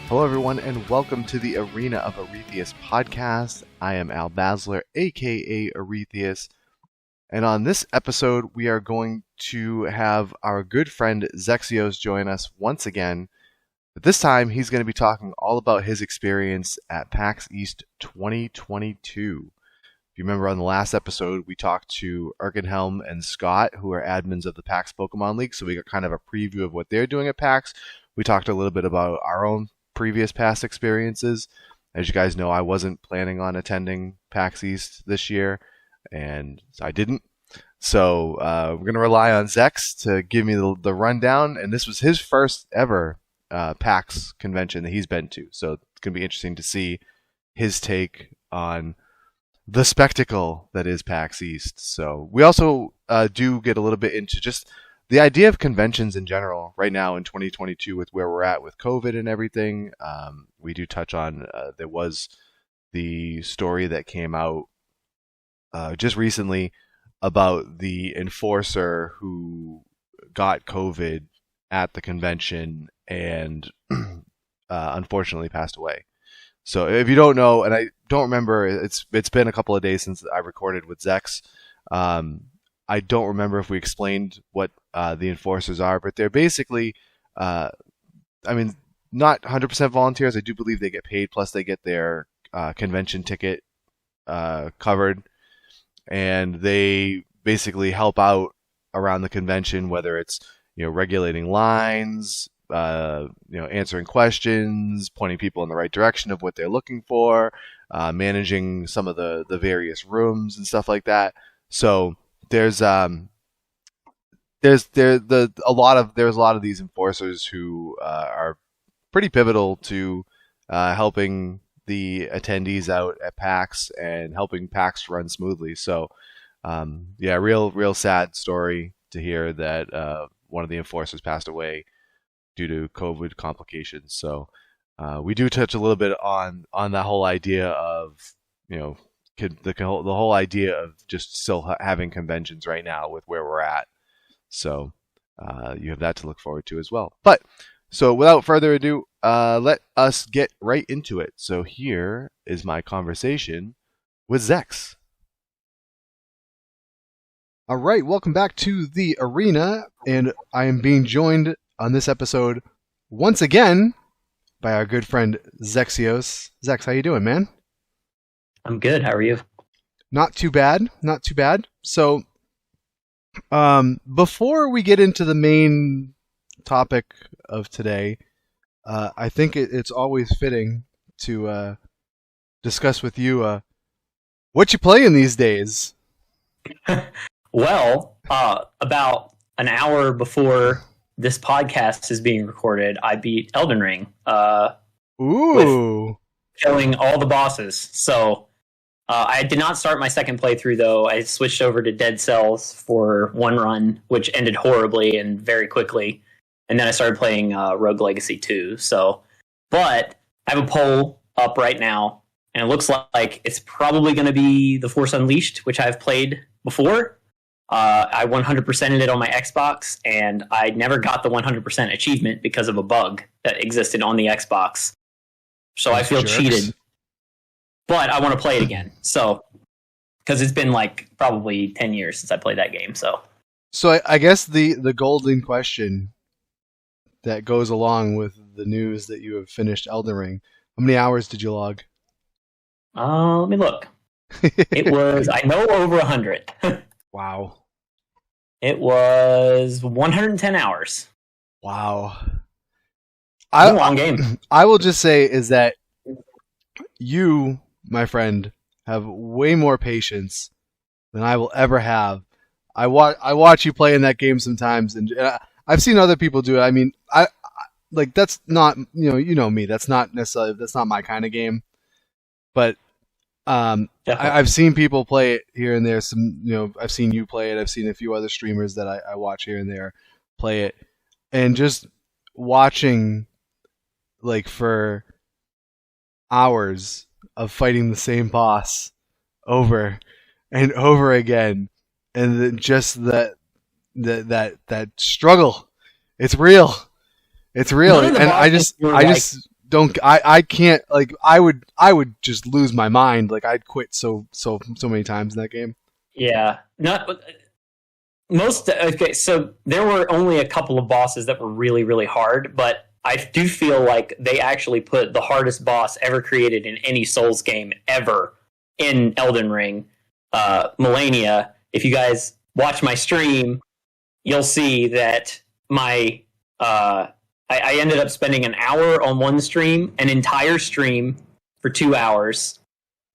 Hello, everyone, and welcome to the Arena of Aurethious podcast. I am Al Basler, aka Aurethious, and on this episode, we are going to have our good friend Zexxios join us once again. But this time, he's going to be talking all about his experience at PAX East 2022. If you remember on the last episode, we talked to Erkenhelm and Scott, who are admins of the PAX Pokemon League, so we got kind of a preview of what they're doing at PAX. We talked a little bit about our own previous past experiences. As you guys know, I wasn't planning on attending PAX East this year, and I didn't. So we're going to rely on Zexx to give me the rundown, and this was his first ever PAX convention that he's been to. So it's going to be interesting to see his take on the spectacle that is PAX East. So we also do get a little bit into just the idea of conventions in general right now in 2022 with where we're at with COVID and everything. We do touch on, there was the story that came out just recently about the enforcer who got COVID at the convention and unfortunately passed away. So if you don't know, and I don't remember, it's been a couple of days since I recorded with Zexx. I don't remember if we explained what the enforcers are, but they're basically, not 100% volunteers. I do believe they get paid, plus they get their convention ticket covered, and they basically help out around the convention, whether it's regulating lines, answering questions, pointing people in the right direction of what they're looking for, managing some of the various rooms and stuff like that. So there's a lot of these enforcers who are pretty pivotal to helping the attendees out at PAX and helping PAX run smoothly. So real sad story to hear that one of the enforcers passed away due to COVID complications. So we do touch a little bit on that whole idea of the whole idea of just still having conventions right now with where we're at. So you have that to look forward to as well. But so without further ado, let us get right into it. So here is my conversation with Zexx. All right, welcome back to the arena, and I am being joined on this episode once again by our good friend Zexxios. Zexx, how you doing, man? I'm good. How are you? Not too bad. So, before we get into the main topic of today, I think it's always fitting to discuss with you what you playing these days. Well, about an hour before this podcast is being recorded, I beat Elden Ring. With killing all the bosses. So I did not start my second playthrough, though. I switched over to Dead Cells for one run, which ended horribly and very quickly. And then I started playing Rogue Legacy 2. But I have a poll up right now, and it looks like it's probably going to be The Force Unleashed, which I've played before. I 100%ed it on my Xbox, and I never got the 100% achievement because of a bug that existed on the Xbox. So I feel cheated. But I want to play it again. So, because it's been probably 10 years since I played that game. So I guess the golden question that goes along with the news that you have finished Elden Ring, how many hours did you log? Let me look. It was, I know, over 100. Wow. It was 110 hours. Wow. It's a long game. I will just say is that you, my friend, have way more patience than I will ever have. I watch you play in that game sometimes, and I've seen other people do it. I mean, I that's not you know me. That's not my kind of game. But I've seen people play it here and there. I've seen you play it. I've seen a few other streamers that I watch here and there play it, and just watching for hours of fighting the same boss over and over again, and then just that struggle. It's real. And I just I can't, like, I would just lose my mind. Like, I'd quit so many times in that game. Yeah, not most. Okay, so there were only a couple of bosses that were really, really hard, but I do feel like they actually put the hardest boss ever created in any Souls game ever in Elden Ring, Melania. If you guys watch my stream, you'll see that my I ended up spending an hour on one stream, an entire stream for 2 hours,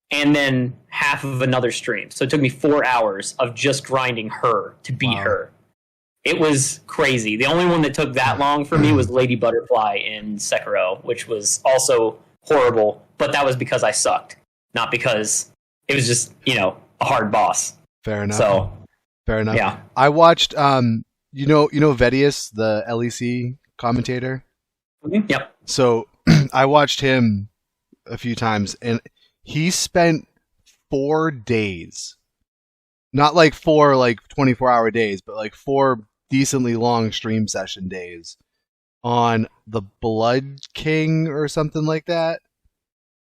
and then half of another stream. So it took me 4 hours of just grinding her to beat her. It was crazy. The only one that took that long for me was Lady Butterfly in Sekiro, which was also horrible, but that was because I sucked, not because it was just, a hard boss. Fair enough. So, fair enough. Yeah. I watched, Aurethious, the LEC commentator? Mm-hmm. Yep. So I watched him a few times, and he spent 4 days, not like 4 24-hour days, but like 4 decently long stream session days on the Blood King or something like that.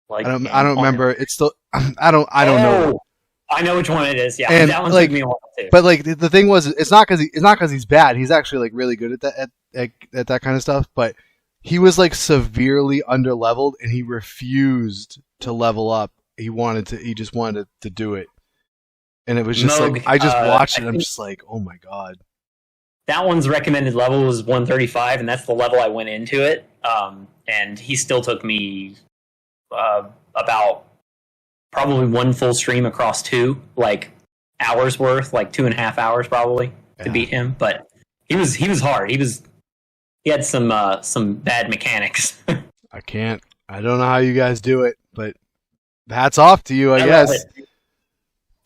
I don't remember. It's still I don't know. I know which one it is. Yeah, and that one took me a while too. But like the thing was, it's not because he's bad. He's actually like really good at that at that kind of stuff. But he was like severely underleveled, and he refused to level up. He just wanted to do it, and it was just Moog, like I just watched it. I'm just like, oh my god. That one's recommended level was 135, and that's the level I went into it. And he still took me about probably one full stream across 2 hours worth, like 2.5 hours probably to beat him. But he was hard. He had some bad mechanics. I don't know how you guys do it, but hats off to you, I guess.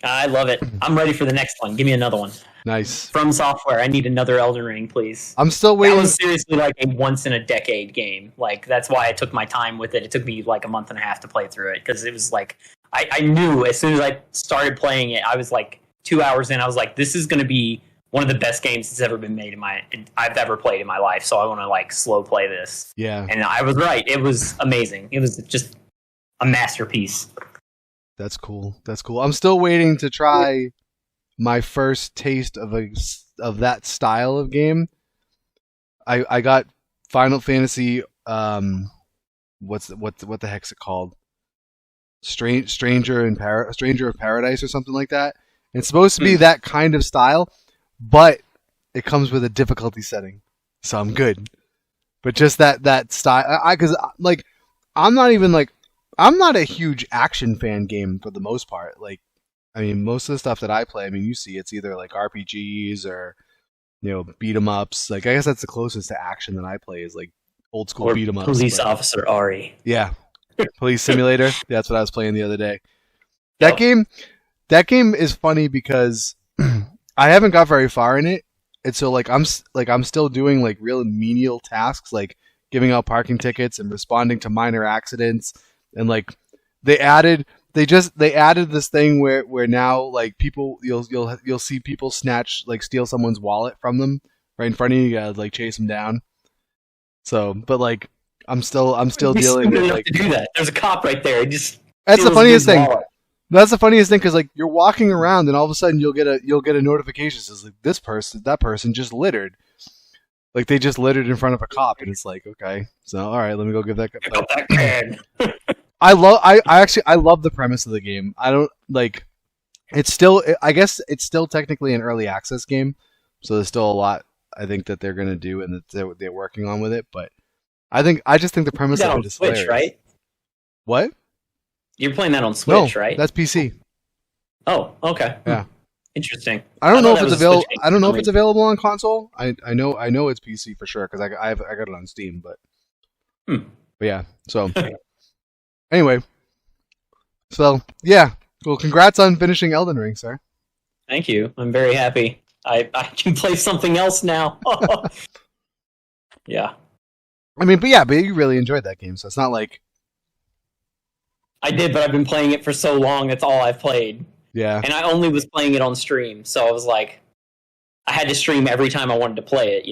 I love it. I'm ready for the next one. Give me another one. Nice. From Software, I need another Elden Ring, please. I'm still waiting. That was seriously like a once-in-a-decade game. Like, that's why I took my time with it. It took me like a month and a half to play through it, because it was like, I knew as soon as I started playing it, I was like 2 hours in, I was like, this is going to be one of the best games that's ever been made I've ever played in my life, so I want to like slow play this. Yeah. And I was right. It was amazing. It was just a masterpiece. That's cool. I'm still waiting to try my first taste of that style of game. I got Final Fantasy. What the heck's it called? Stranger of Paradise or something like that. And it's supposed to be that kind of style, but it comes with a difficulty setting, so I'm good. But just that style, because I'm not a huge action fan game for the most part. Like, I mean, most of the stuff that I play, I mean, you see, it's either like RPGs or beat 'em ups. Like, I guess that's the closest to action that I play is like old school beat 'em ups. Police Officer Ari. Yeah, Police Simulator. That's what I was playing the other day. That game is funny because I haven't got very far in it, and so I'm still doing like real menial tasks, like giving out parking tickets and responding to minor accidents. And like they added this thing where now like people you'll see people steal someone's wallet from them right in front of you. You gotta like chase them down. So, but like I'm still dealing with like to do that. There's a cop right there. That's the funniest thing. Wallet. That's the funniest thing because like you're walking around and all of a sudden you'll get a notification that says like that person just littered. Like they just littered in front of a cop, and it's like, okay, so all right, let me go give that. Pick up that can. I love the premise of the game. I don't like. I guess it's still technically an early access game, so there's still a lot I think that they're gonna do and that they're working on with it. But I just think the premise of it is Switch, hilarious. Right? What? You're playing that on Switch, no, right? That's PC. Oh, okay. Yeah. Interesting. I don't know if it's available. I don't know if it's available on console. I know it's PC for sure because I got it on Steam. But yeah. So anyway, so yeah. Well, congrats on finishing Elden Ring, sir. Thank you. I'm very happy. I can play something else now. Yeah. I mean, but you really enjoyed that game, so it's not like I did, but I've been playing it for so long. That's all I've played. Yeah. And I only was playing it on stream, so I was like, I had to stream every time I wanted to play it,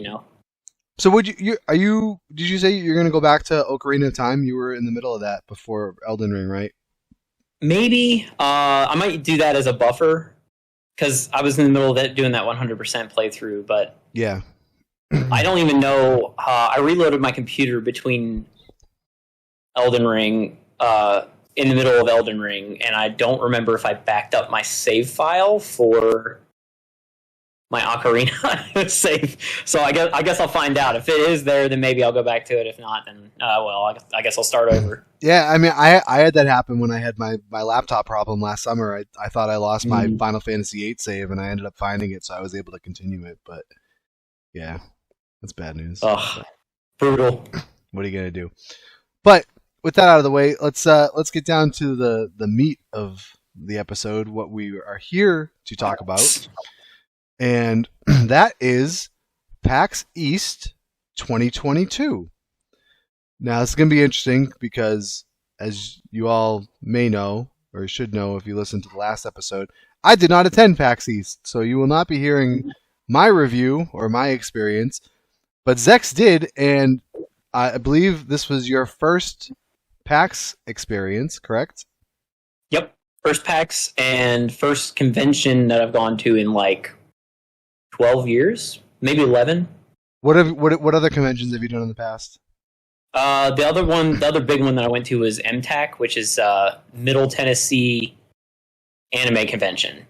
So did you say you're going to go back to Ocarina of Time? You were in the middle of that before Elden Ring, right? Maybe I might do that as a buffer because I was in the middle of doing that 100% playthrough, but Yeah. I don't even know. I reloaded my computer between Elden Ring, in the middle of Elden Ring, and I don't remember if I backed up my save file for my Ocarina save. So I guess I'll find out. If it is there, then maybe I'll go back to it. If not, then I guess I'll start over. Yeah, I mean, I had that happen when I had my laptop problem last summer. I thought I lost my Final Fantasy VIII save, and I ended up finding it, so I was able to continue it. But yeah, that's bad news. Ugh, brutal. What are you gonna do? But with that out of the way, let's get down to the meat of the episode. What we are here to talk about, and that is PAX East 2022. Now, this is going to be interesting because, as you all may know, or should know if you listened to the last episode, I did not attend PAX East, so you will not be hearing my review or my experience, but Zexx did, and I believe this was your first PAX experience, correct? Yep, first PAX and first convention that I've gone to in like 12 years, maybe 11. What other conventions have you done in the past? The other big one that I went to was MTAC, which is Middle Tennessee Anime Convention,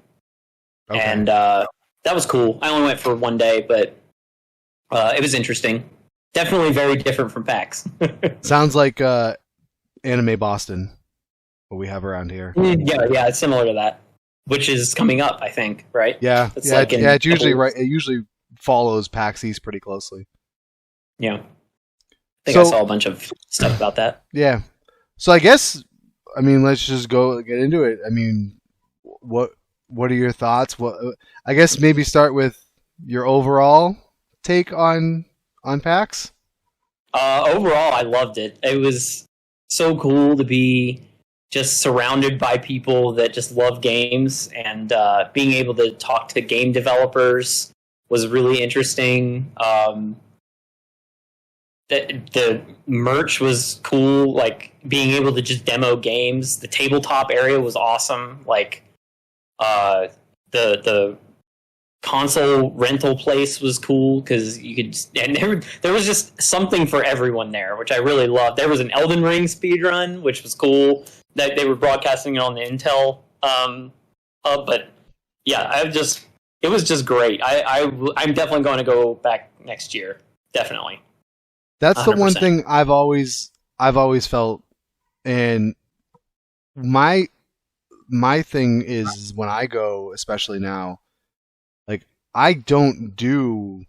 Okay. and that was cool. I only went for one day, but it was interesting. Definitely very different from PAX. Sounds like Anime Boston, what we have around here. Yeah, it's similar to that, which is coming up, I think. Right? Yeah, It's yeah, like in it's usually couple- right. It usually follows PAX East pretty closely. Yeah. I think I saw a bunch of stuff about that. Yeah. So I guess, I mean, let's just get into it. I mean, what are your thoughts? I guess maybe start with your overall take on PAX. Overall, I loved it. It was so cool to be just surrounded by people that just love games, and being able to talk to game developers was really interesting. The merch was cool, like being able to just demo games. The tabletop area was awesome. Like the console rental place was cool because you could, and there was just something for everyone there, which I really loved. There was an Elden Ring speedrun, which was cool, that they were broadcasting it on the Intel but yeah, it was just great. I'm definitely going to go back next year, definitely. That's 100%. the one thing I've always felt, and my thing is when I go, especially now, like I don't do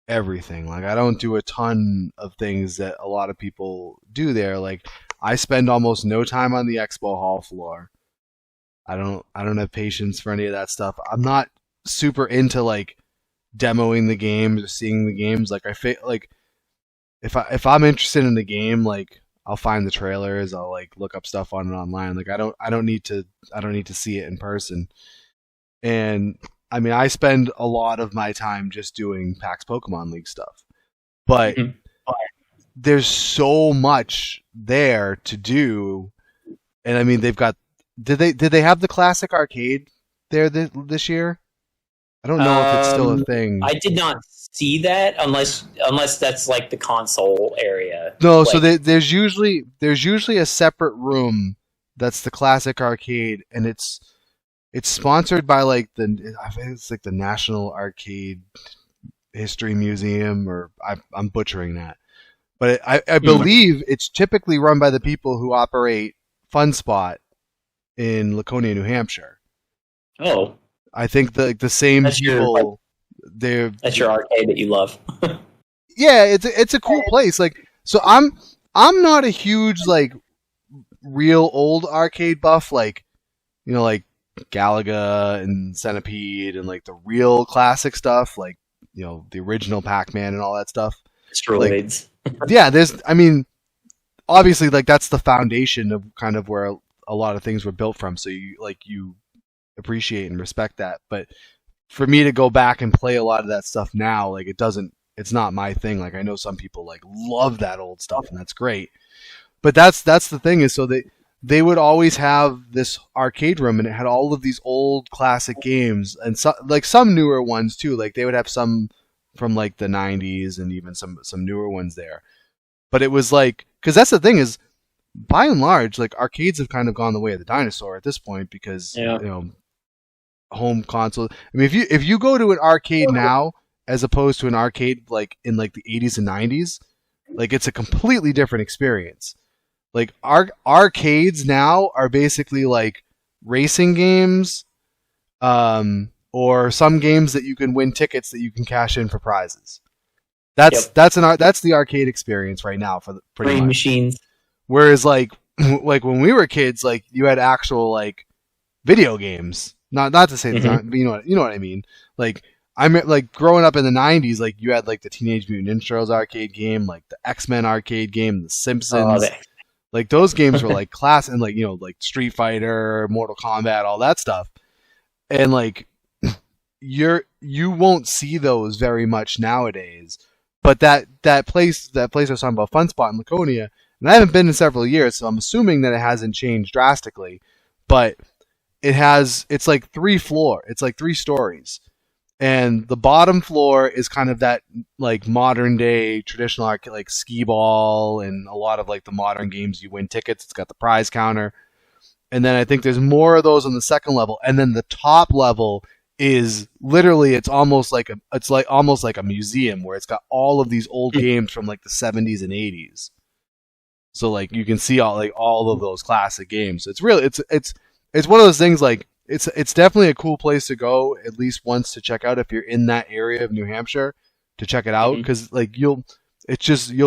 everything. Like I don't do a ton of things that a lot of people do there. Like I spend almost no time on the Expo Hall floor. I don't have patience for any of that stuff. I'm not super into like demoing the games or seeing the games. Like I feel like if I'm interested in the game, like I'll find the trailers, I'll like look up stuff on it online. Like I don't need to see it in person. And I mean, I spend a lot of my time just doing PAX Pokemon League stuff. But there's so much there to do. And I mean, they've got did they have the classic arcade there this year? I don't know if it's still a thing. I did not see that unless that's like the console area. No, like, so there's usually a separate room that's the classic arcade, and it's sponsored by like I think it's like the National Arcade History Museum, or I'm butchering that, but I believe it's typically run by the people who operate Fun Spot in Laconia, New Hampshire. Oh. I think the same people. That's your arcade that you love. Yeah, it's a cool place. Like, so I'm not a huge like real old arcade buff, like like Galaga and Centipede and like the real classic stuff, like the original Pac-Man and all that stuff. Asteroids. Like, yeah, I mean, obviously, like that's the foundation of kind of where a lot of things were built from. So you appreciate and respect that. But for me to go back and play a lot of that stuff now, like it doesn't it's not my thing. Like I know some people like love that old stuff, and that's great. But that's the thing is, so they would always have this arcade room, and it had all of these old classic games, and like some newer ones too. Like they would have some from like the 90s, and even some newer ones there. But it was like, because that's the thing is, by and large, like arcades have kind of gone the way of the dinosaur at this point, because home console. I mean, if you go to an arcade now as opposed to an arcade like in like the 80s and 90s, like it's a completely different experience. Like arcades now are basically like racing games, or some games that you can win tickets that you can cash in for prizes. That's the arcade experience right now for the pretty much. Machines. Whereas like when we were kids, like you had actual like video games. Not to say that, but you know what I mean. Like I mean, like growing up in the 90s, like you had like the Teenage Mutant Ninja Turtles arcade game, like the X-Men arcade game, the Simpsons. Like those games were like class, and like like Street Fighter, Mortal Kombat, all that stuff. And like you won't see those very much nowadays. But that place I was talking about, Fun Spot in Laconia, and I haven't been in several years, so I'm assuming that it hasn't changed drastically. But it's like three stories. And the bottom floor is kind of that like modern day traditional arcade, like skee ball and a lot of like the modern games you win tickets. It's got the prize counter. And then I think there's more of those on the second level. And then the top level is literally, it's almost like a museum where it's got all of these old games from like the 70s and 80s. So like you can see all of those classic games. So it's really it's one of those things like it's definitely a cool place to go at least once to check out if you're in that area of New Hampshire, to check it out, because like you'll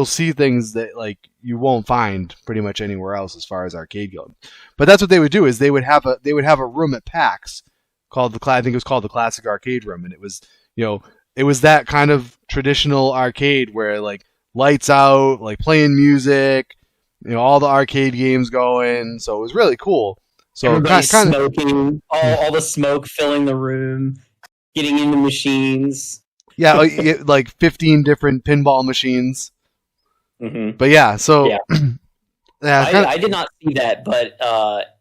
see things that like you won't find pretty much anywhere else as far as arcade goes. But that's what they would do, is they would have a room at PAX called I think it was called the Classic Arcade Room, and it was it was that kind of traditional arcade where like lights out, like playing music, all the arcade games going. So it was really cool. So everybody's smoking, all the smoke filling the room, getting into machines. Yeah, like 15 different pinball machines. Mm-hmm. But yeah, so yeah. I did not see that, but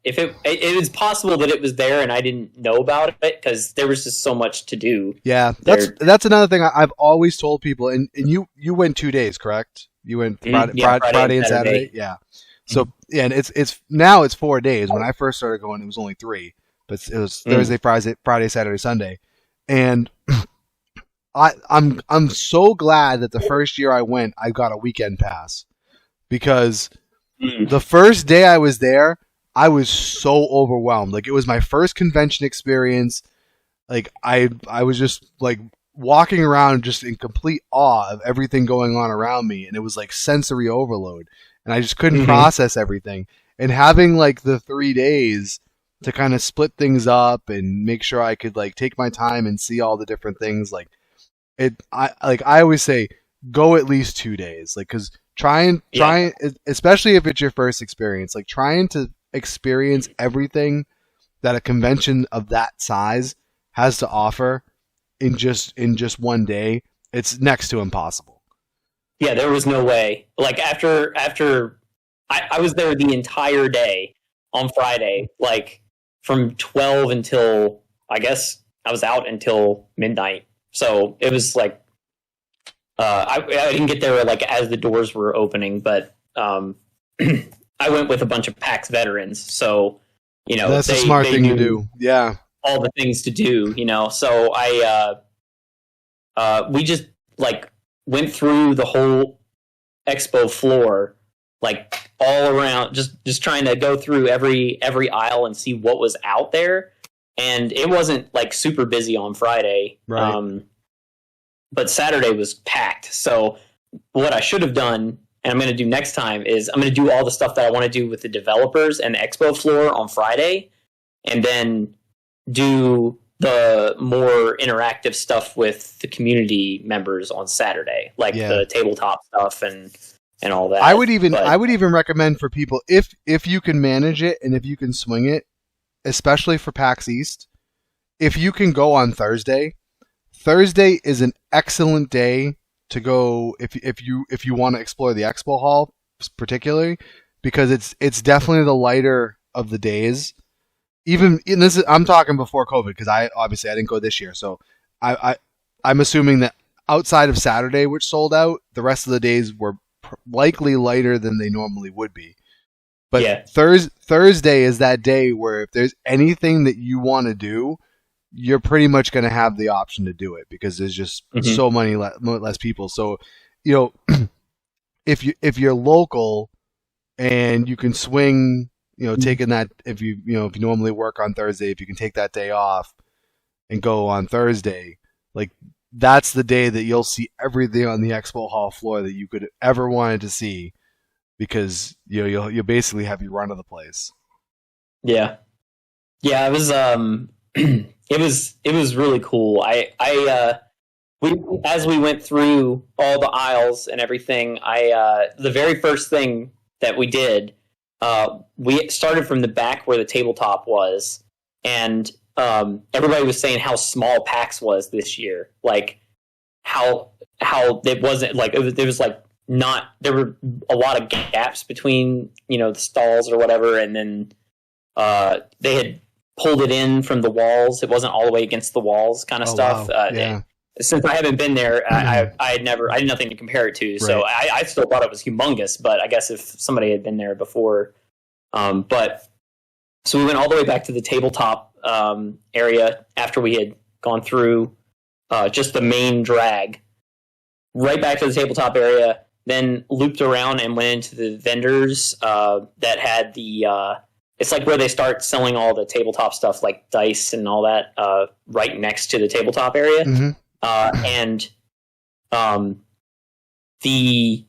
if it was possible that it was there and I didn't know about it, because there was just so much to do. Yeah, that's another thing I've always told people. And you went 2 days, correct? You went Friday and Saturday. Yeah. So yeah, and it's now it's 4 days. When I first started going, it was only 3, but it was Thursday, Friday, Saturday, Sunday, and I'm so glad that the first year I went, I got a weekend pass, because the first day I was there, I was so overwhelmed. Like it was my first convention experience. Like I was just like walking around just in complete awe of everything going on around me, and it was like sensory overload. And I just couldn't process everything. And having like the 3 days to kind of split things up and make sure I could like take my time and see all the different things, like I always say, go at least 2 days, like, because trying, especially if it's your first experience, like trying to experience everything that a convention of that size has to offer in just 1 day, it's next to impossible. Yeah, there was no way. Like after I was there the entire day on Friday, like from 12 until, I guess I was out until midnight. So it was like I didn't get there like as the doors were opening, but I went with a bunch of PAX veterans. So that's a smart thing to do. Yeah, all the things to do. So we just like went through the whole expo floor, like all around, just trying to go through every aisle and see what was out there. And it wasn't like super busy on Friday, right. But Saturday was packed. So what I should have done, and I'm going to do next time, is I'm going to do all the stuff that I want to do with the developers and the expo floor on Friday, and then do the more interactive stuff with the community members on Saturday, like the tabletop stuff and all that. I would even recommend for people, if you can manage it and if you can swing it, especially for PAX East, if you can go on Thursday. Thursday is an excellent day to go if you want to explore the Expo Hall particularly, because it's definitely the lighter of the days. Even in this, I'm talking before COVID, because I didn't go this year, so I'm assuming that outside of Saturday, which sold out, the rest of the days were likely lighter than they normally would be. But Yeah. Thursday is that day where if there's anything that you want to do, you're pretty much going to have the option to do it, because there's just so many less people. So, if you're local and you can swing, taking that, if you normally work on Thursday, if you can take that day off and go on Thursday, like that's the day that you'll see everything on the Expo Hall floor that you could ever wanted to see, because you'll basically have your run of the place. Yeah. It was it was really cool. As we went through all the aisles and everything, the very first thing that we did, we started from the back where the tabletop was, and everybody was saying how small PAX was this year, like how it wasn't, like it was like not, there were a lot of gaps between the stalls or whatever, and then they had pulled it in from the walls. It wasn't all the way against the walls, kind of stuff. Wow. Yeah. Since I haven't been there, I had nothing to compare it to. Right. So I still thought it was humongous, but I guess if somebody had been there before. But so we went all the way back to the tabletop area after we had gone through just the main drag, right back to the tabletop area, then looped around and went into the vendors that had the it's like where they start selling all the tabletop stuff, like dice and all that, right next to the tabletop area. Mm-hmm. And the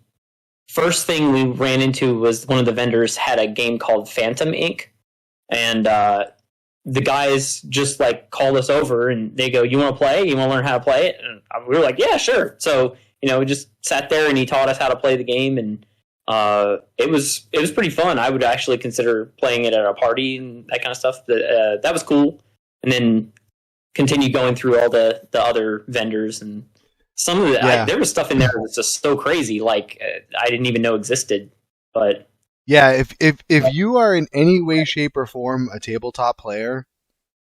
first thing we ran into was one of the vendors had a game called Phantom Inc. And the guys just like called us over and they go, "You want to play? You want to learn how to play it?" And we were like, "Yeah, sure." So we just sat there and he taught us how to play the game, and it was pretty fun. I would actually consider playing it at a party and that kind of stuff. That was cool. And then continued going through all the other vendors, and some of the there was stuff in there that was just so crazy, like I didn't even know existed. But yeah, if you are in any way, shape, or form a tabletop player,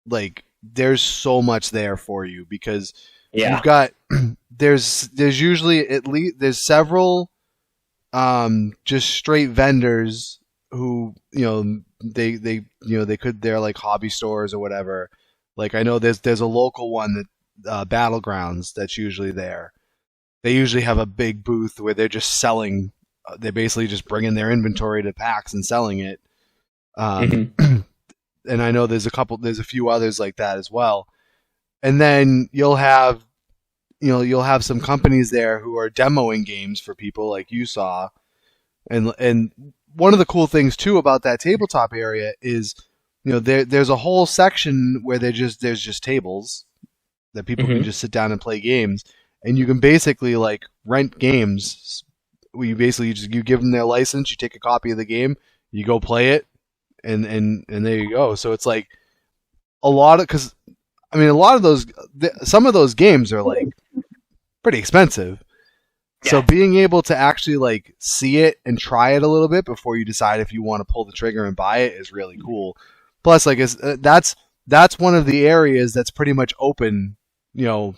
like there's so much there for you, because you've got there's usually at least there's several just straight vendors who they're like hobby stores or whatever. Like I know there's a local one that Battlegrounds that's usually there. They usually have a big booth where they're just selling. They're basically just bringing their inventory to PAX and selling it. And I know there's a few others like that as well. And then you'll have some companies there who are demoing games for people, like you saw. And one of the cool things too about that tabletop area is, there's a whole section where there's just tables that people can just sit down and play games, and you can basically like rent games. You basically you give them their license, you take a copy of the game, you go play it, and there you go. So it's like a lot of those, some of those games are like pretty expensive. Yeah. So being able to actually like see it and try it a little bit before you decide if you want to pull the trigger and buy it is really cool. Plus, like that's one of the areas that's pretty much open, the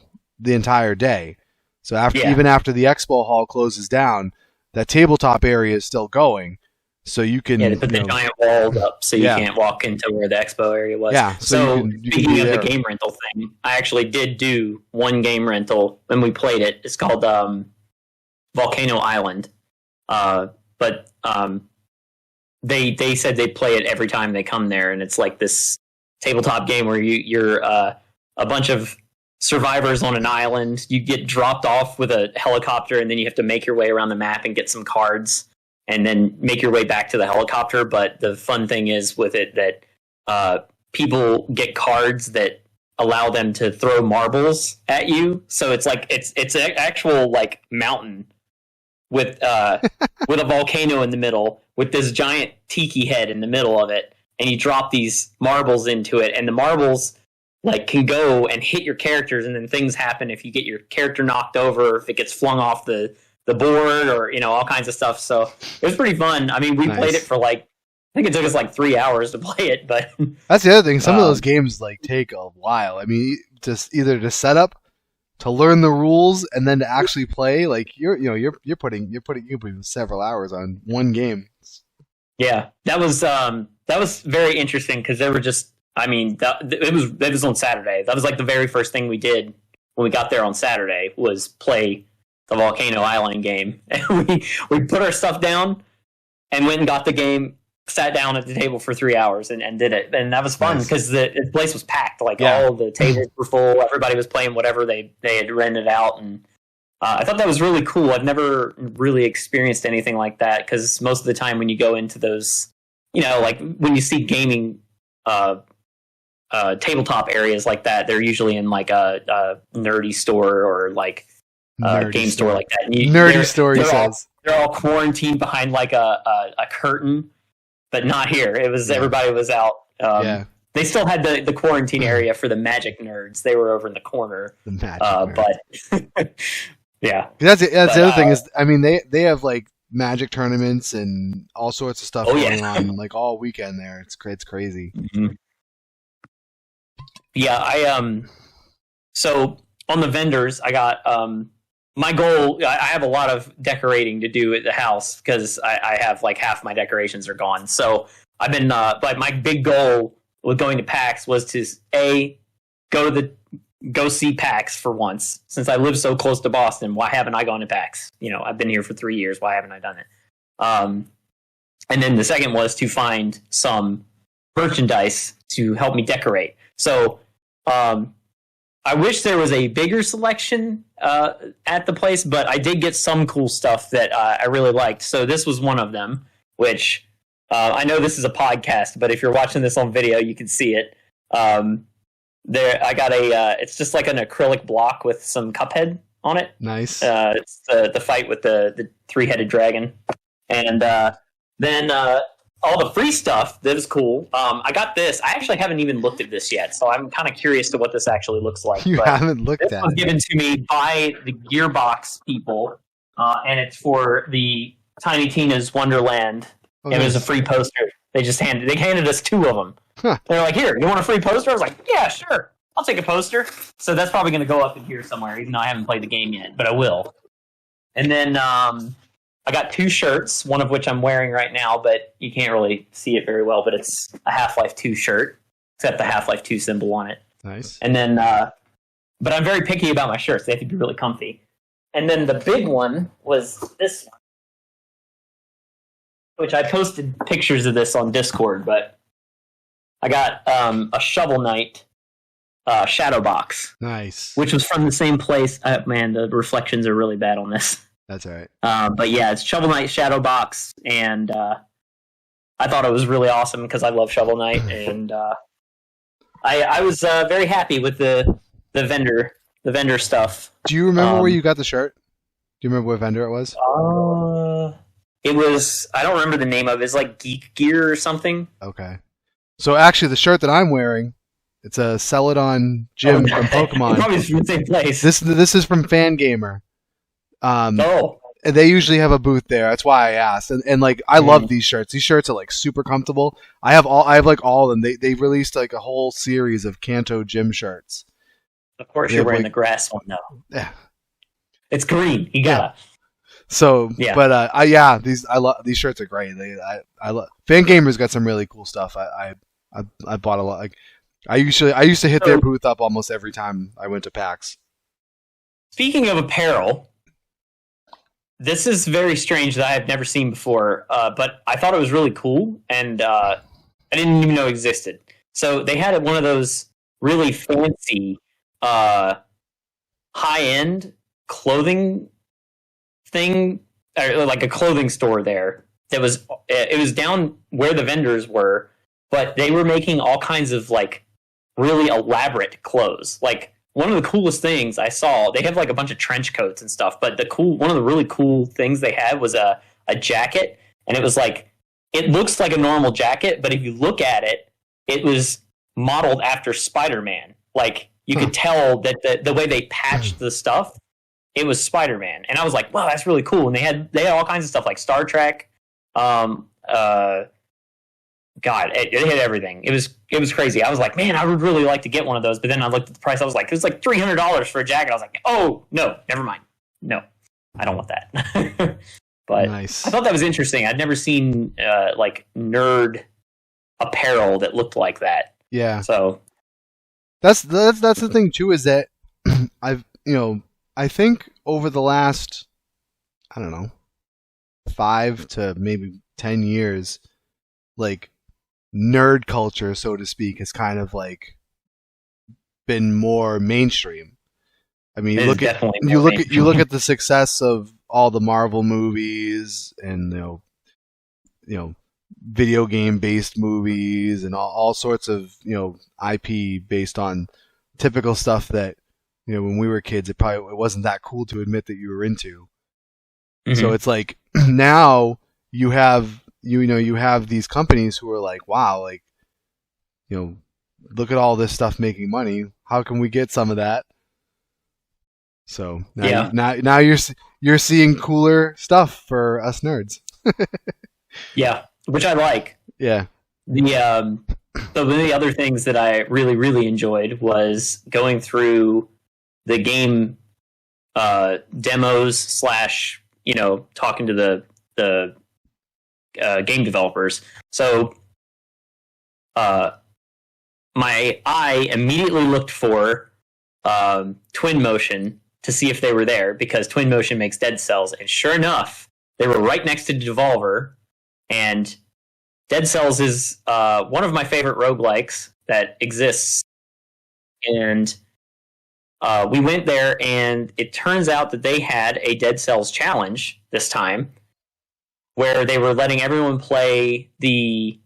entire day. So even after the Expo Hall closes down, that tabletop area is still going. So you can they put the giant walls up so you can't walk into where the expo area was. Yeah. So speaking of the game rental thing, I actually did do one game rental when we played it. It's called Volcano Island. But they said they play it every time they come there, and it's like this tabletop game where you're a bunch of survivors on an island. You get dropped off with a helicopter, and then you have to make your way around the map and get some cards, and then make your way back to the helicopter. But the fun thing is with it that people get cards that allow them to throw marbles at you. So it's like it's an actual like mountain with a volcano in the middle, with this giant tiki head in the middle of it, and you drop these marbles into it, and the marbles like can go and hit your characters, and then things happen if you get your character knocked over, if it gets flung off the board, or all kinds of stuff. So it was pretty fun. I mean, we played it for like, I think it took us like 3 hours to play it, but that's the other thing. Some of those games like take a while. I mean, just either to set up, to learn the rules, and then to actually play. Like you're putting several hours on one game. Yeah, that was very interesting because they were just. I mean, it was on Saturday. That was like the very first thing we did when we got there on Saturday was play the Volcano Island game. And we put our stuff down and went and got the game, sat down at the table for 3 hours and did it. And that was fun because the place was packed. Like all the tables were full. Everybody was playing whatever they had rented out. And I thought that was really cool. I've never really experienced anything like that because most of the time when you go into those, like when you see gaming tabletop areas like that, they're usually in like a nerdy store or like a game store like that. Nerdy store, he says. They're all quarantined behind like a curtain, but not here. It was everybody was out. They still had the quarantine area for the Magic nerds. They were over in the corner. The Magic nerds. But yeah, that's the other thing is, I mean, they have like Magic tournaments and all sorts of stuff going on like all weekend there. It's crazy. Mm-hmm. Yeah, so on the vendors, I got my goal. I have a lot of decorating to do at the house because I have like half my decorations are gone. So I've been, but my big goal with going to PAX was to go see PAX for once. Since I live so close to Boston, why haven't I gone to PAX? I've been here for 3 years. Why haven't I done it? And then the second was to find some merchandise to help me decorate. So I wish there was a bigger selection at the place, but I did get some cool stuff that I really liked. So this was one of them, which I know this is a podcast, but if you're watching this on video, you can see it. There, I got it's just like an acrylic block with some Cuphead on it. Nice. It's the fight with the 3-headed dragon, and then all the free stuff that is cool. I got this. I actually haven't even looked at this yet, so I'm kind of curious to what this actually looks like. You haven't looked at it. This was given to me by the Gearbox people, and it's for the Tiny Tina's Wonderland. Oh, and it was a free poster. They handed us 2 of them. Huh. They're like, here, you want a free poster? I was like, yeah, sure. I'll take a poster. So that's probably going to go up in here somewhere, even though I haven't played the game yet, but I will. And then I got 2 shirts, one of which I'm wearing right now, but you can't really see it very well, but it's a Half-Life 2 shirt. It's got the Half-Life 2 symbol on it. Nice. And then, but I'm very picky about my shirts. They have to be really comfy. And then the big one was this one, which I posted pictures of this on Discord, but I got a Shovel Knight shadow box. Nice. Which was from the same place. Man, the reflections are really bad on this. That's all right. But yeah, it's Shovel Knight shadow box, and I thought it was really awesome because I love Shovel Knight, and I was very happy with the vendor stuff. Do you remember where you got the shirt? Do you remember what vendor it was? It was, I don't remember the name of it. It's like Geek Gear or something. Okay. So actually, the shirt that I'm wearing, it's a Celadon Jim from Pokemon. Probably from the same place. This is from Fangamer. They usually have a booth there. That's why I asked. And like, I love these shirts. These shirts are like super comfortable. I have like all of them. They released like a whole series of Kanto Gym shirts. Of course, you're wearing the grass one though. Yeah. It's green. You gotta. So, yeah. But I love these shirts are great. I love Fangamer's got some really cool stuff. I bought a lot. Like I used to hit their booth up almost every time I went to PAX. Speaking of apparel, this is very strange that I have never seen before, but I thought it was really cool, and I didn't even know it existed. So they had one of those really fancy, high-end clothing thing, or like a clothing store there. It was down where the vendors were, but they were making all kinds of like really elaborate clothes. Like one of the coolest things I saw, they have like a bunch of trench coats and stuff, but one of the really cool things they had was a jacket, and it was like, it looks like a normal jacket, but if you look at it, it was modeled after Spider-Man. like you could tell that the way they patched the stuff, it was Spider-Man, and I was like, wow, that's really cool. And they had all kinds of stuff like Star Trek. God, it had everything. It was crazy. I was like, man, I would really like to get one of those. But then I looked at the price. I was like, it was like $300 for a jacket. I was like, oh no, never mind. No, I don't want that. But Nice. I thought that was interesting. I'd never seen like nerd apparel that looked like that. Yeah. So That's the thing too, is that I think over the last, I don't know, 5 to maybe 10 years, like nerd culture, so to speak, has kind of like been more mainstream. I mean, It you is definitely more you look at the success of all the Marvel movies and video game based movies and all sorts of IP based on typical stuff that when we were kids it wasn't that cool to admit that you were into. So it's like now you have these companies who are like, wow, like look at all this stuff making money. How can we get some of that? So now you're seeing cooler stuff for us nerds. Yeah, which I like. Yeah. So one of the other things that I really, really enjoyed was going through the game demos / talking to the game developers. So my eye immediately looked for Twinmotion to see if they were there, because Twinmotion makes Dead Cells, and sure enough, they were right next to Devolver. And Dead Cells is one of my favorite roguelikes that exists. And we went there, and it turns out that they had a Dead Cells challenge this time, where they were letting everyone play the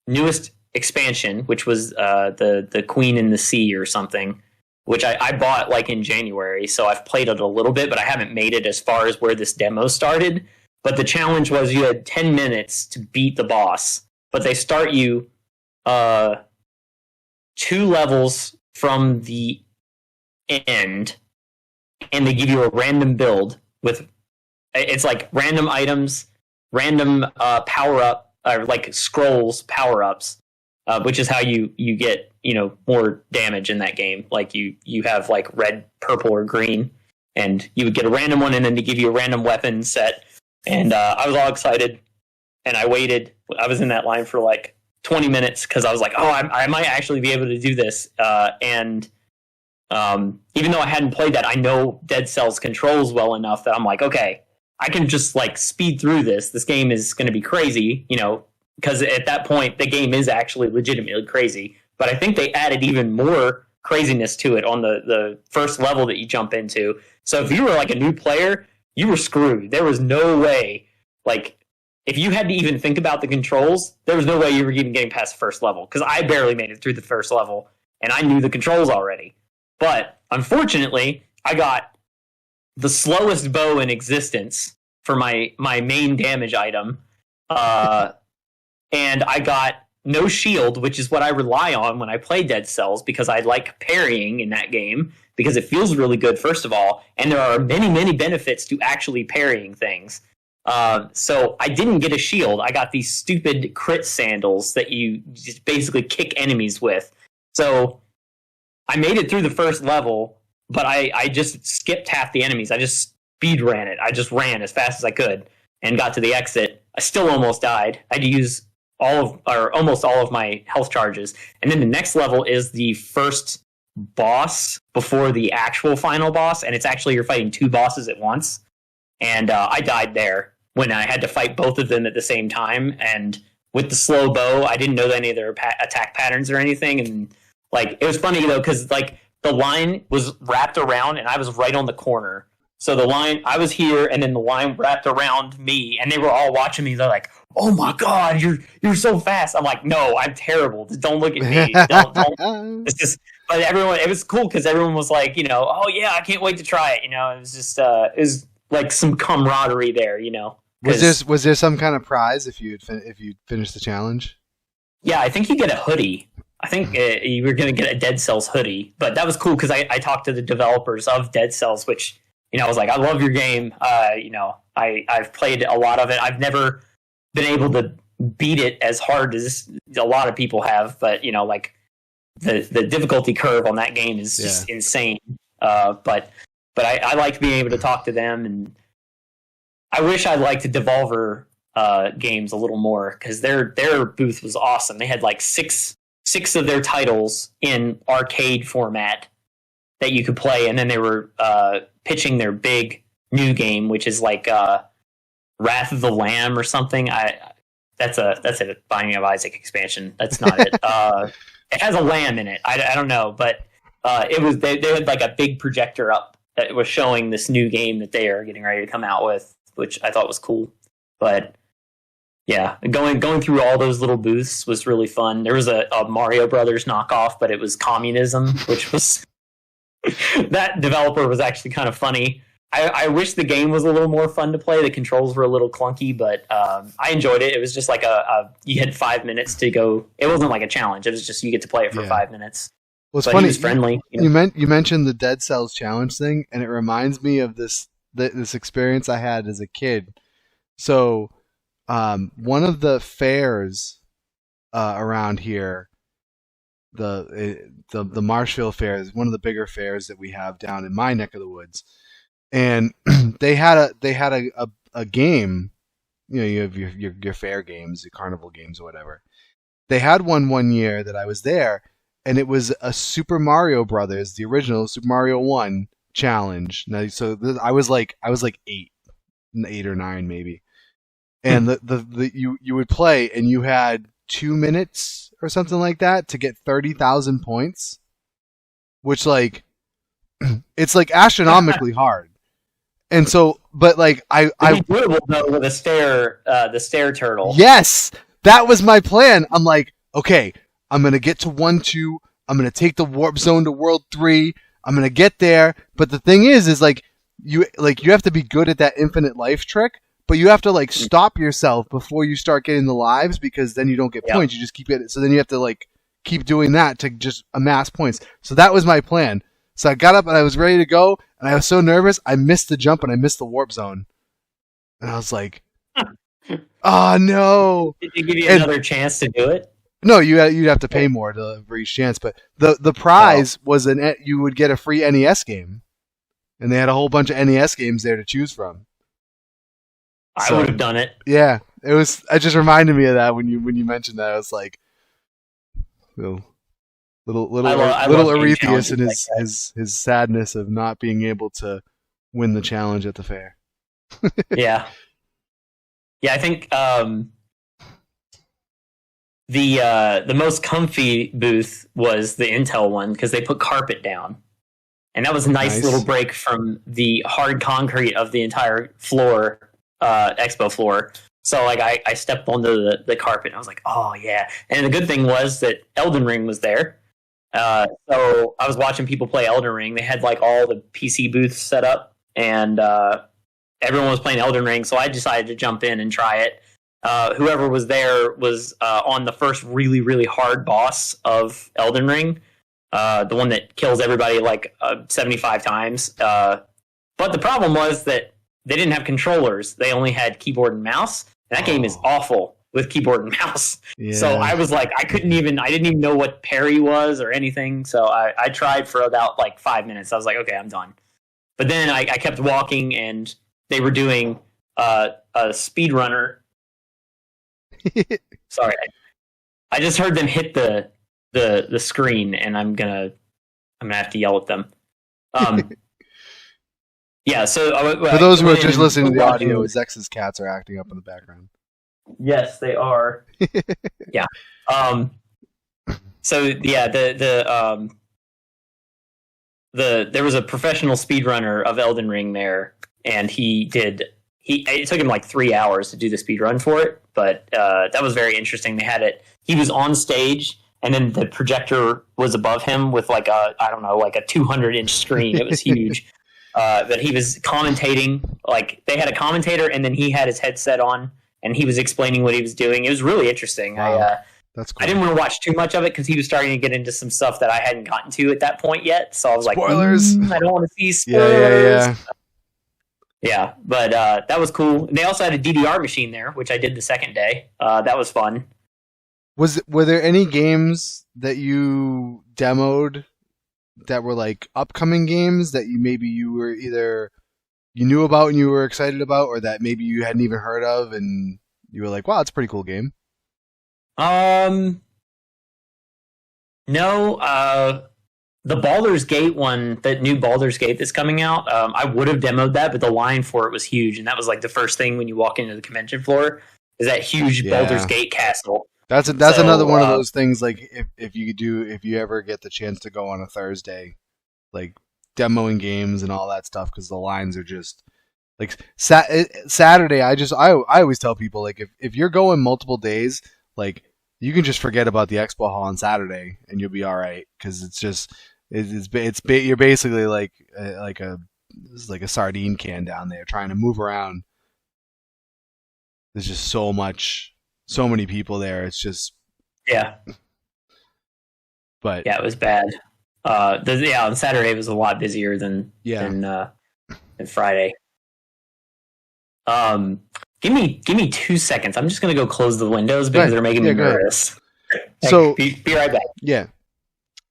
newest expansion, which was the Queen in the Sea or something, which I bought like in January. So I've played it a little bit, but I haven't made it as far as where this demo started. But the challenge was you had 10 minutes to beat the boss, but they start you 2 levels from the end, and they give you a random build with, it's like random items, random power up, or like scrolls power ups, which is how you get more damage in that game. Like you have like red, purple, or green, and you would get a random one, and then they give you a random weapon set. And I was all excited, and I waited. I was in that line for like 20 minutes because I was like, oh, I might actually be able to do this. And even though I hadn't played that, I know Dead Cells controls well enough that I'm like, okay, I can just like speed through this. This game is going to be crazy, because at that point, the game is actually legitimately crazy. But I think they added even more craziness to it on the first level that you jump into. So if you were like a new player, you were screwed. There was no way, like, if you had to even think about the controls, there was no way you were even getting past the first level, because I barely made it through the first level, and I knew the controls already. But unfortunately, I got the slowest bow in existence for my main damage item, and I got no shield, which is what I rely on when I play Dead Cells, because I like parrying in that game, because it feels really good, first of all, and there are many, many benefits to actually parrying things. So I didn't get a shield. I got these stupid crit sandals that you just basically kick enemies with. So I made it through the first level, but I just skipped half the enemies. I just speed ran it. I just ran as fast as I could and got to the exit. I still almost died. I had to use almost all of my health charges. And then the next level is the first boss before the actual final boss, and it's actually you're fighting 2 bosses at once. And I died there when I had to fight both of them at the same time. And with the slow bow, I didn't know any of their attack patterns or anything. And like it was funny though, because like the line was wrapped around, and I was right on the corner. So the line, I was here, and then the line wrapped around me, and they were all watching me. They're like, "Oh my god, you're so fast!" I'm like, "No, I'm terrible. Just don't look at me. Don't." It's just, but everyone, it was cool because everyone was like, "Oh yeah, I can't wait to try it." It was just, it was like some camaraderie there. Was there some kind of prize if you finished the challenge? Yeah, I think you get a hoodie. I think you were going to get a Dead Cells hoodie, but that was cool because I talked to the developers of Dead Cells, which, I was like, I love your game. I've played a lot of it. I've never been able to beat it as hard as a lot of people have, but like the difficulty curve on that game is just insane. But I liked being able to talk to them, and I wish I liked the Devolver games a little more because their booth was awesome. They had like six of their titles in arcade format that you could play, and then they were pitching their big new game, which is like Wrath of the Lamb or something. That's a Binding of Isaac expansion. That's not it. It has a lamb in it. I don't know, but it was they had like a big projector up that was showing this new game that they are getting ready to come out with, which I thought was cool. But yeah, going through all those little booths was really fun. There was a Mario Brothers knockoff, but it was communism, which was that developer was actually kind of funny. I wish the game was a little more fun to play. The controls were a little clunky, but I enjoyed it. It was just like you had 5 minutes to go. It wasn't like a challenge. It was just you get to play it for 5 minutes. Well, it's funny. He was friendly. You mentioned the Dead Cells challenge thing, and it reminds me of this experience I had as a kid. So, one of the fairs around here, the Marshville Fair is one of the bigger fairs that we have down in my neck of the woods. And they had a game, you have your fair games, your carnival games, or whatever. They had one year that I was there, and it was a Super Mario Brothers, the original Super Mario 1 challenge. Now, so I was like 8 or 9 maybe, and you would play, and you had 2 minutes or something like that to get 30,000 points, which like it's like astronomically hard. And so, but like I doable though with the stair turtle. Yes, that was my plan. I'm like, okay, I'm gonna get to 1-2. I'm gonna take the warp zone to World 3. I'm gonna get there. But the thing is like you have to be good at that infinite life trick. But you have to like stop yourself before you start getting the lives, because then you don't get points. You just keep it. So then you have to like keep doing that to just amass points. So that was my plan. So I got up and I was ready to go, and I was so nervous, I missed the jump and I missed the warp zone. And I was like, oh no. Did it give you another chance to do it? No, you'd have to pay more for each chance. But the prize was you would get a free NES game. And they had a whole bunch of NES games there to choose from. I would have done it. Yeah. It just reminded me of that when you mentioned that. I was like, Little Aurethious and his sadness of not being able to win the challenge at the fair. Yeah. I think the most comfy booth was the Intel one because they put carpet down, and that was a nice little break from the hard concrete of the entire floor, expo floor. So like I stepped onto the carpet and I was like, oh yeah. And the good thing was that Elden Ring was there. So I was watching people play Elden Ring. They had like all the PC booths set up, and everyone was playing Elden Ring. So I decided to jump in and try it. Whoever was there was on the first really, really hard boss of Elden Ring, the one that kills everybody like 75 times. But the problem was that they didn't have controllers. They only had keyboard and mouse. And that game is awful with keyboard and mouse. Yeah. So I was like, I didn't even know what parry was or anything. So I tried for about like 5 minutes. I was like, okay, I'm done. But then I kept walking, and they were doing a speedrunner. Sorry. I just heard them hit the screen, and I'm gonna have to yell at them. Yeah, so for those who are just listening to the audio, Zexx's cats are acting up in the background. Yes, they are. Yeah. So yeah, there was a professional speedrunner of Elden Ring there, and it took him like 3 hours to do the speedrun for it, but that was very interesting. They had it. He was on stage, and then the projector was above him with like a 200-inch screen. It was huge. But he was commentating, like they had a commentator, and then he had his headset on, and he was explaining what he was doing. It was really interesting. Wow. That's cool. I didn't want to watch too much of it because he was starting to get into some stuff that I hadn't gotten to at that point yet. So I was Spoilers. I don't want to see spoilers. Yeah. Yeah, but that was cool. They also had a DDR machine there, which I did the second day. That was fun. Were there any games that you demoed that were like upcoming games that you were either you knew about and you were excited about, or that maybe you hadn't even heard of and you were like, wow, it's a pretty cool game? No, the Baldur's Gate one, that new Baldur's Gate that's coming out, I would have demoed that, but the line for it was huge, and that was like the first thing when you walk into the convention floor is that huge Baldur's Gate castle. That's another one of those things. Like if you ever get the chance to go on a Thursday, like demoing games and all that stuff, because the lines are just like Saturday. I always tell people, like, if you're going multiple days, like, you can just forget about the Expo Hall on Saturday and you'll be all right, because you're basically like a sardine can down there trying to move around. There's just so many people there. It's just but yeah, it was bad. On Saturday it was a lot busier than Friday. Give me 2 seconds. I'm just gonna go close the windows because they're making me nervous. So be right back. Yeah.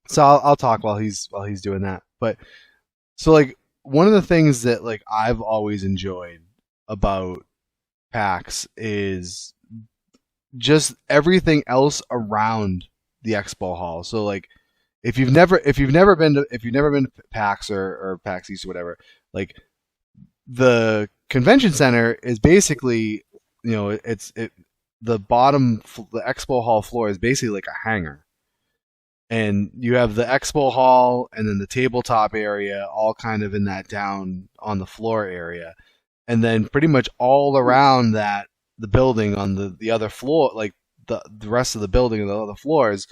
So I'll talk while he's doing that. But so, like, one of the things that, like, I've always enjoyed about PAX is just everything else around the Expo Hall. So, like, if you've never been to PAX or PAX East or whatever, like, the convention center is basically, the Expo Hall floor is basically like a hangar. And you have the Expo Hall and then the tabletop area all kind of in that down on the floor area. And then pretty much all around that, the building on the other floor, like the rest of the building and the other floors,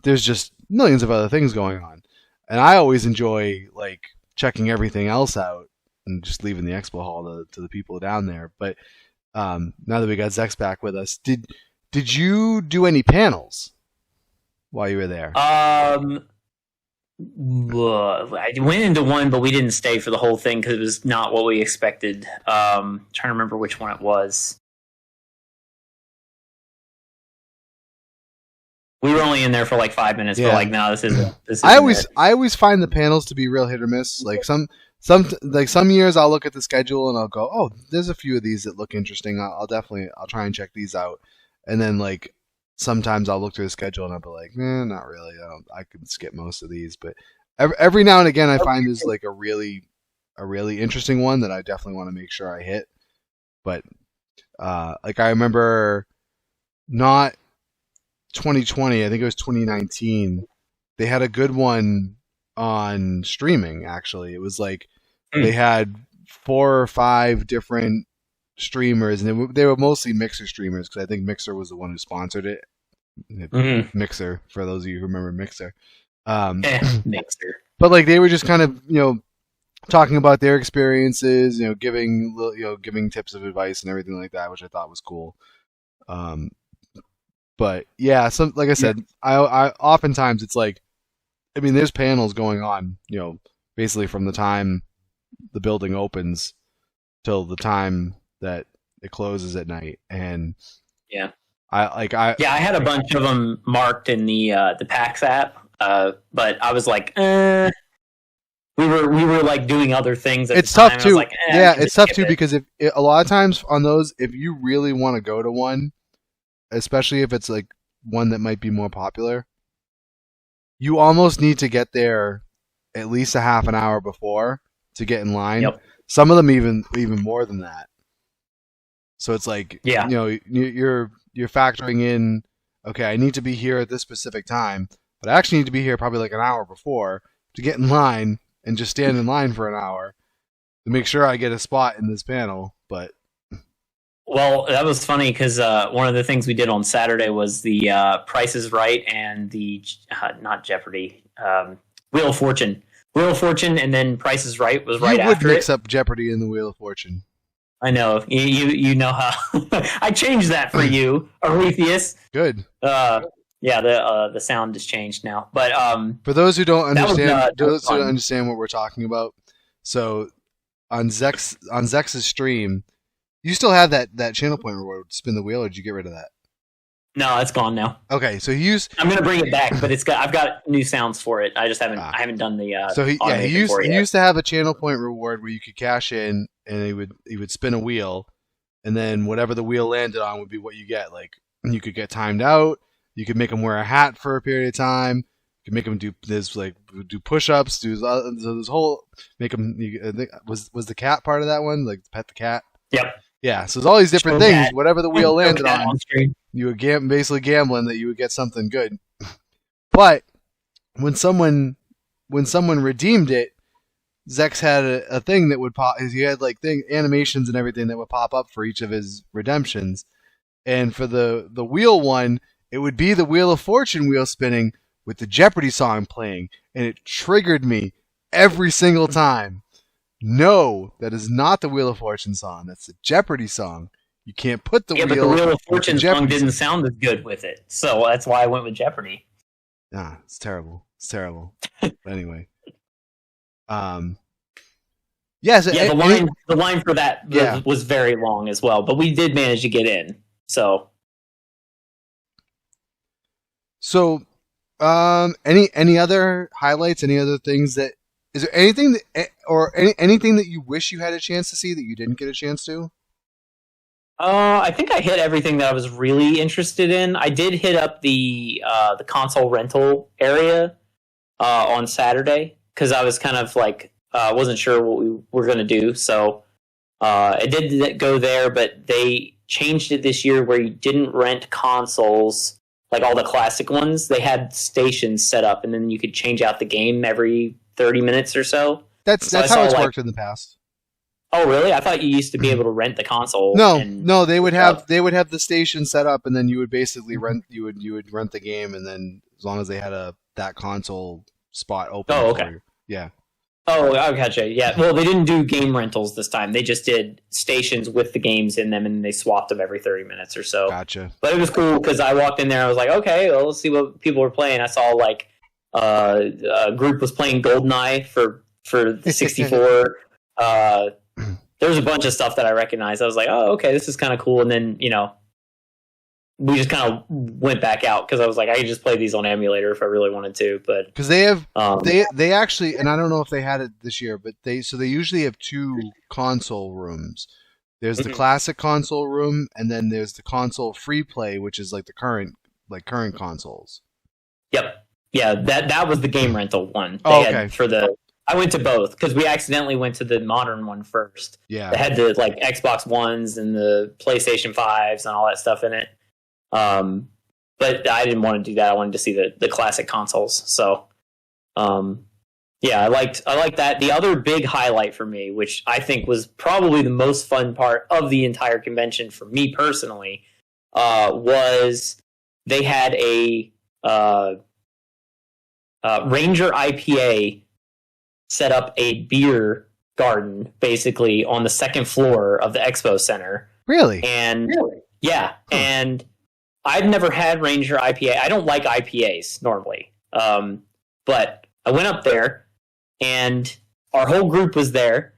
there's just millions of other things going on. And I always enjoy, like, checking everything else out and just leaving the Expo Hall to the people down there. But now that we got Zexx back with us, did you do any panels while you were there? I went into one, but we didn't stay for the whole thing because it was not what we expected. Trying to remember which one it was. We were only in there for like 5 minutes. Yeah. But like, no, this isn't. I always find the panels to be real hit or miss. Like some years I'll look at the schedule and I'll go, oh, there's a few of these that look interesting. I'll try and check these out. And then, like, sometimes I'll look through the schedule and I'll be like, not really. I could skip most of these. But every now and again I find there's like a really interesting one that I definitely want to make sure I hit. But like, I remember not 2020, I think it was 2019. They had a good one on streaming, actually. It was like they had 4 or 5 different streamers, and they were mostly Mixer streamers, because I think Mixer was the one who sponsored it. Mm-hmm. Mixer, for those of you who remember Mixer. Mixer. But, like, they were just kind of, talking about their experiences, giving tips of advice and everything like that, which I thought was cool. But yeah, like I said, I oftentimes it's like, I mean, there's panels going on, basically from the time the building opens till the time that it closes at night. And I had a bunch of them marked in the PAX app, but I was like, we were like doing other things. It's tough too. Like, it's tough too, because if a lot of times on those, if you really want to go to one, especially if it's like one that might be more popular, you almost need to get there at least a half an hour before to get in line. Yep. Some of them even more than that. So it's like, you're factoring in, okay, I need to be here at this specific time, but I actually need to be here probably like an hour before to get in line and just stand in line for an hour to make sure I get a spot in this panel. But well, that was funny because one of the things we did on Saturday was the Price is Right and the not Jeopardy, Wheel of Fortune. Wheel of Fortune, and then Price is Right was right after it. You would mix up Jeopardy and the Wheel of Fortune. I know. You know how I changed that for you, Aurethious. Good. Yeah, the sound has changed now. But For those who don't understand, that was those who don't fun. understand what we're talking about, so on Zexx's stream, you still have that channel point reward. Spin the wheel, or did you get rid of that? No, it's gone now. Okay, so he used. I'm gonna bring it back, but I've got new sounds for it. I just haven't I haven't done the So he automation used to have a channel point reward where you could cash in, and he would spin a wheel, and then whatever the wheel landed on would be what you get. Like you could get timed out. You could make him wear a hat for a period of time. You could make him do this, like do push-ups, do this whole make him. I think, was the cat part of that one? Like pet the cat. Yep. Yeah. So there's all these different Show things. cat. Whatever the wheel landed on, screen. you would basically gambling that you would get something good. But when someone redeemed it, Zexx had a thing that would pop. He had like animations and everything that would pop up for each of his redemptions. And for the wheel one, it would be the Wheel of Fortune wheel spinning with the Jeopardy song playing, and it triggered me every single time. No, that is not the Wheel of Fortune song. That's the Jeopardy song. You can't put the wheel. But the Wheel of Fortune with the song Jeopardy didn't sound as good with it, so that's why I went with Jeopardy. Ah, it's terrible. It's terrible. But anyway, yes. Yeah, the line for that was very long as well, but we did manage to get in. So, any other highlights? Any other things that is there anything that, or anything that you wish you had a chance to see that you didn't get a chance to? I think I hit everything that I was really interested in. I did hit up the console rental area on Saturday because I was kind of like wasn't sure what we were going to do. So I did go there, but they changed it this year where you didn't rent consoles like all the classic ones. They had stations set up, and then you could change out the game every 30 minutes or so. That's how it's worked in the past. Oh, really? I thought you used to be able to rent the console. No, they would have the station set up, and then you would basically rent rent the game, and then as long as they had that console spot open. Oh, okay. Yeah. Oh, I gotcha. Yeah. Well, they didn't do game rentals this time. They just did stations with the games in them, and they swapped them every 30 minutes or so. Gotcha. But it was cool because I walked in there. I was like, okay, well, let's see what people were playing. I saw like a group was playing GoldenEye for the 64. There was a bunch of stuff that I recognized. I was like, oh, okay, this is kind of cool. And then, we just kind of went back out because I was like, I could just play these on emulator if I really wanted to. But because they have they actually, and I don't know if they had it this year, but they usually have two console rooms. There's the classic console room, and then there's the console Freeplay, which is like the current consoles. Yep. Yeah, that was the game rental one. Okay. I went to both because we accidentally went to the modern one first. Yeah. That had the like Xbox Ones and the PlayStation 5s and all that stuff in it. But I didn't want to do that. I wanted to see the classic consoles. So, yeah, I liked that. The other big highlight for me, which I think was probably the most fun part of the entire convention for me personally, was they had a Ranger IPA set up a beer garden basically on the second floor of the Expo Center. Really? And yeah, and I've never had Ranger IPA. I don't like IPAs normally. But I went up there and our whole group was there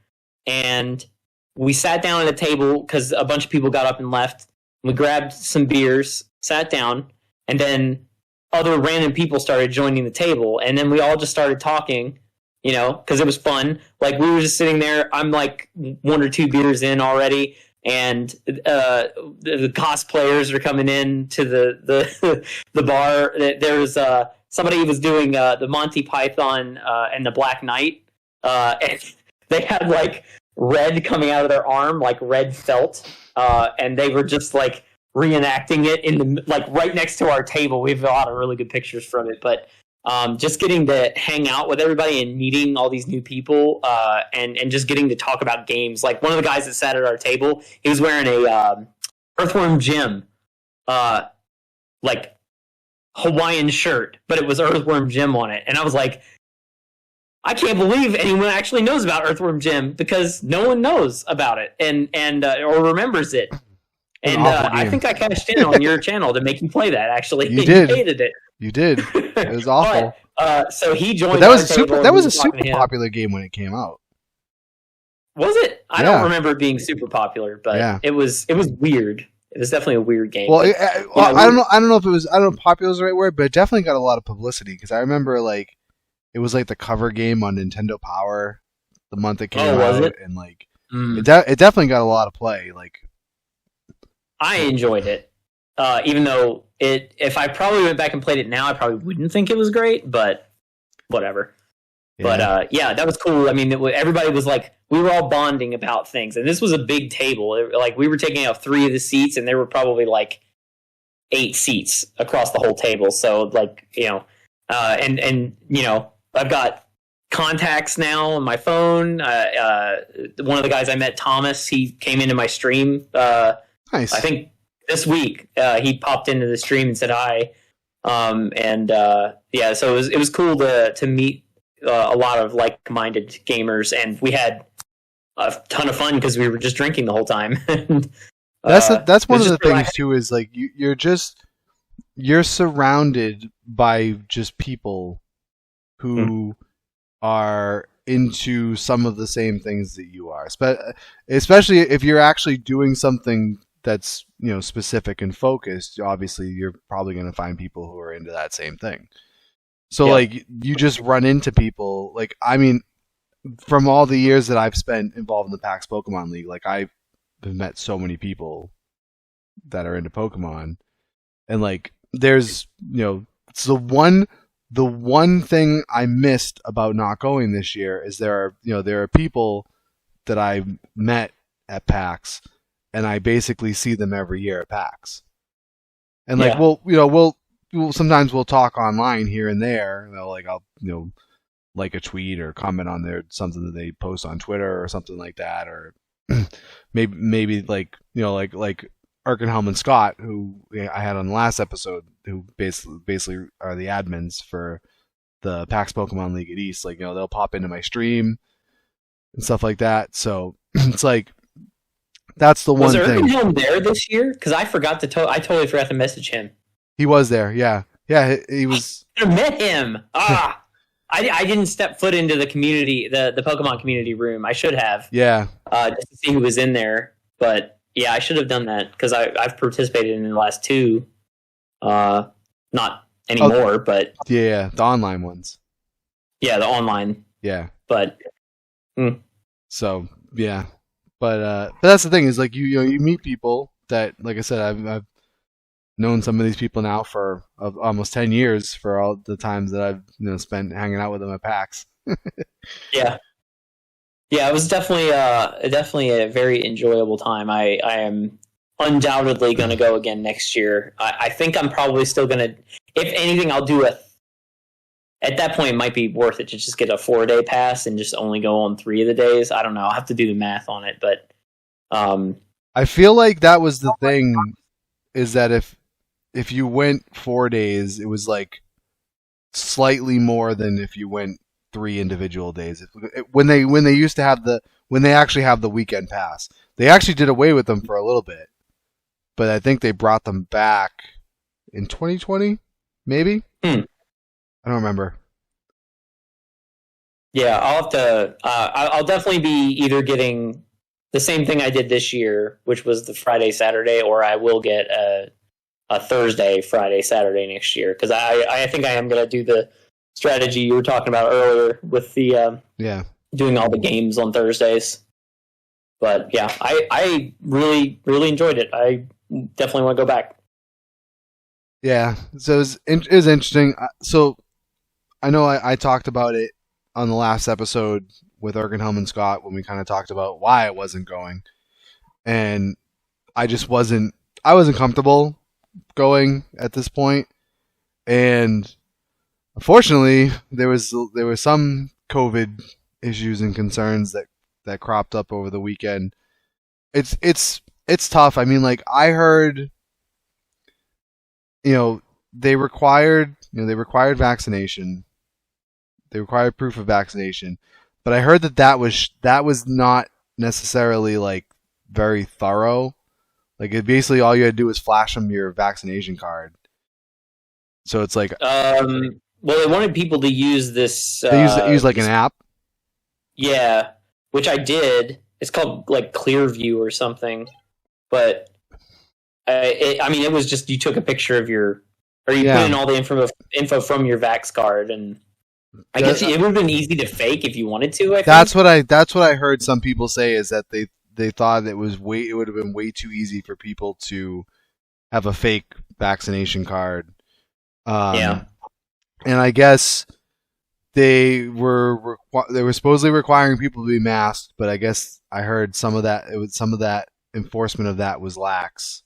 and we sat down at a table because a bunch of people got up and left. We grabbed some beers, sat down, and then other random people started joining the table. And then we all just started talking, because it was fun. Like we were just sitting there. I'm like 1 or 2 beers in already. And the cosplayers are coming in to the bar. There was somebody who was doing the Monty Python and the Black Knight, and they had like red coming out of their arm, like red felt, and they were just like reenacting it in the like right next to our table. We have a lot of really good pictures from it, but just getting to hang out with everybody and meeting all these new people and just getting to talk about games. Like one of the guys that sat at our table, he was wearing a Earthworm Jim like Hawaiian shirt, but it was Earthworm Jim on it. And I was like, I can't believe anyone actually knows about Earthworm Jim because no one knows about it and or remembers it. It was an And awful I game. think I cashed in on your channel to make you play that. Actually, You did. You hated it. You did. It was awful. But, so he joined. But that was our a super. table That and was we a were talking super to him. popular game when it came out. Was it? I Yeah. don't remember it being super popular, but Yeah. it was weird. It was definitely a weird game. Well, but, I don't know. I don't know if it was. I don't know if popular is the right word, but it definitely got a lot of publicity because I remember like it was like the cover game on Nintendo Power the month it came was out, it? and like Mm. it definitely got a lot of play. Like I enjoyed it, even though if I probably went back and played it now, I probably wouldn't think it was great. But whatever. yeah. But yeah, that was cool. I mean, everybody was like, we were all bonding about things, and this was a big table. Like we were taking up 3 of the seats, and there were probably like 8 seats across the whole table. So like and I've got contacts now on my phone. One of the guys I met, Thomas, he came into my stream. Nice. I think this week he popped into the stream and said hi. Yeah, so it was cool to meet a lot of like-minded gamers, and we had a ton of fun because we were just drinking the whole time. That's one of the things relaxing. too is like you're surrounded by just people who are into some of the same things that you are, especially if you're actually doing something that's specific and focused. Obviously you're probably going to find people who are into that same thing, so like you just run into people. Like I mean, from all the years that I've spent involved in the PAX Pokemon League, like I've met so many people that are into Pokemon, and like there's it's the one thing I missed about not going this year is there are people that I met at PAX, and I basically see them every year at PAX, and like we'll sometimes we'll talk online here and there. Like I'll like a tweet or comment on something that they post on Twitter or something like that, or maybe like like Arkenhelm and Scott, who I had on the last episode, who basically are the admins for the PAX Pokemon League at East. Like they'll pop into my stream and stuff like that. So it's like that's the one thing. Was Arkenhelm there this year? Because I forgot I totally forgot to message him. He was there. Yeah, he was. I met him. I didn't step foot into the community, the Pokemon community room. I should have. Yeah. Just to see who was in there. But yeah, I should have done that because I've participated in the last 2. Not anymore, but yeah, the online ones. Yeah, the online. Yeah. But so yeah, but that's the thing is like you meet people that, like I said, I've known some of these people now for almost 10 years for all the times that I've spent hanging out with them at PAX. Yeah, it was definitely a very enjoyable time. I am undoubtedly going to go again next year. I think I'm probably still going to, if anything, I'll do at that point it might be worth it to just get a 4-day pass and just only go on 3 of the days. I don't know. I'll have to do the math on it, but I feel like that was the thing, is that if you went 4 days, it was like slightly more than if you went 3 individual days. When they used to have when they actually have the weekend pass, they actually did away with them for a little bit, but I think they brought them back in 2020, maybe. I don't remember. Yeah, I'll have to. I'll definitely be either getting the same thing I did this year, which was the Friday, Saturday, or I will get a Thursday, Friday, Saturday next year, because I think I am going to do the strategy you were talking about earlier with the doing all the games on Thursdays. But yeah, I really, really enjoyed it. I definitely want to go back. Yeah, so it was interesting. So I know I talked about it on the last episode with Arkenhelm and Scott when we kind of talked about why I wasn't going, and I wasn't comfortable going at this point, and unfortunately there was some COVID issues and concerns that cropped up over the weekend. It's tough. I mean, like I heard, they required vaccination. They required proof of vaccination, but I heard that was not necessarily like very thorough. Like basically all you had to do was flash them your vaccination card. So it's like well, they wanted people to use this. they use like an app. Yeah, which I did. It's called like Clearview or something. But I mean, it was just you took a picture of your, or you put in all the info from your Vax card, and I guess it would have been easy to fake if you wanted to. That's what I heard some people say, is that they thought it would have been way too easy for people to have a fake vaccination card. Yeah. And I guess they were supposedly requiring people to be masked, but I guess I heard some of that enforcement of that was lax.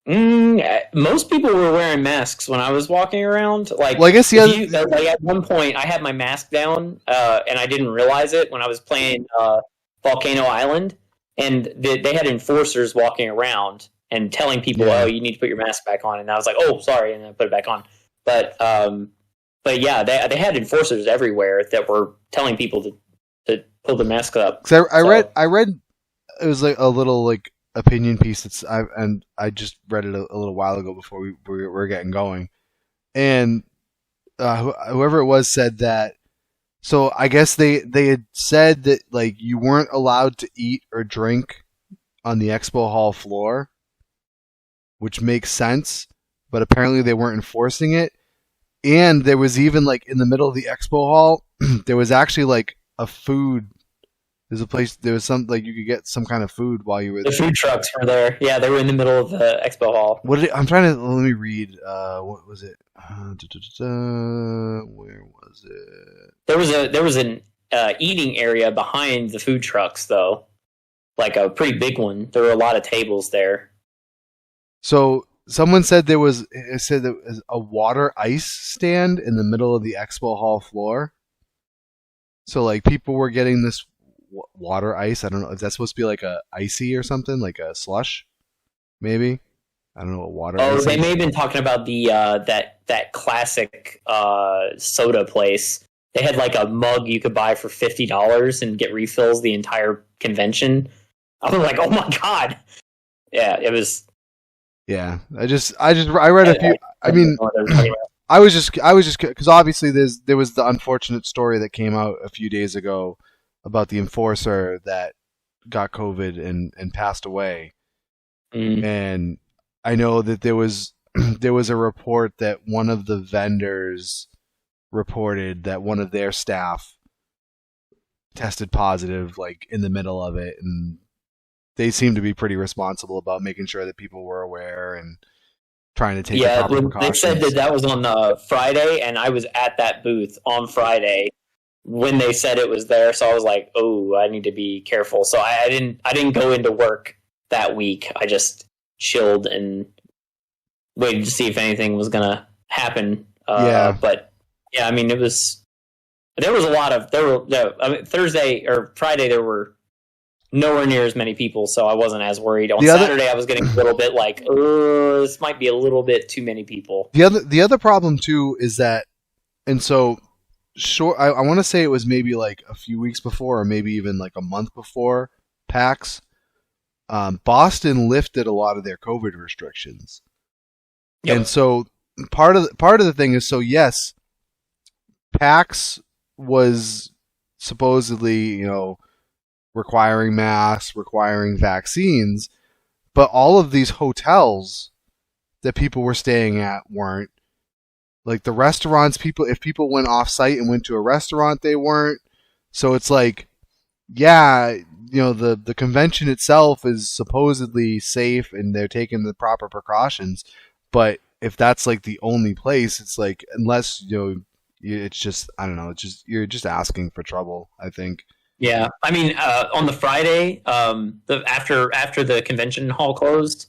Most people were wearing masks when I was walking around. Like, well, I guess like at one point I had my mask down, and I didn't realize it when I was playing Volcano Island, and they had enforcers walking around and telling people, "Oh, you need to put your mask back on." And I was like, "Oh, sorry," and I put it back on. But yeah, they had enforcers everywhere that were telling people to pull the mask up. Because I read it was like a little like opinion piece I just read it a little while ago before we were getting going, and whoever it was said that. So I guess they had said that like you weren't allowed to eat or drink on the Expo Hall floor, which makes sense, but apparently they weren't enforcing it. And there was even like in the middle of the Expo Hall, there was actually like a food. There's a place. There was some like you could get some kind of food while you were there. The food trucks were there. Yeah, they were in the middle of the Expo Hall. I'm trying to let me read. What was it? Where was it? There was an eating area behind the food trucks, though, like a pretty big one. There were a lot of tables there. So someone said there was a water ice stand in the middle of the Expo Hall floor. So like people were getting this water ice. I don't know. Is that supposed to be like a icy or something, like a slush? Maybe. I don't know what water. Oh, they may have been talking about the that classic soda place. They had like a mug you could buy for $50 and get refills the entire convention. I was like, oh my god! Yeah, it was. Yeah, I read a few. I mean, I was just because obviously there was the unfortunate story that came out a few days ago about the enforcer that got COVID and passed away. And I know that there was a report that one of the vendors reported that one of their staff tested positive like in the middle of it, and they seem to be pretty responsible about making sure that people were aware and trying to take the proper precautions. They said that was on Friday, and I was at that booth on Friday when they said it was there. So I was like, "Oh, I need to be careful." So I didn't go into work that week. I just chilled and waited to see if anything was gonna happen. But yeah, I mean, there was a lot of I mean, Thursday or Friday there were nowhere near as many people, so I wasn't as worried. On Saturday, I was getting a little bit like, this might be a little bit too many people. The other problem too is that, and so sure, I want to say it was maybe like a few weeks before, or maybe even like a month before PAX. Boston lifted a lot of their COVID restrictions, and so part of the thing is, so yes, PAX was supposedly requiring masks, requiring vaccines, but all of these hotels that people were staying at weren't. Like the restaurants, if people went off site and went to a restaurant, they weren't. So it's like, yeah, the convention itself is supposedly safe and they're taking the proper precautions, but if that's like the only place, it's like, unless it's just, I don't know, it's just, you're just asking for trouble, I think. Yeah, I mean, on the Friday, after the convention hall closed,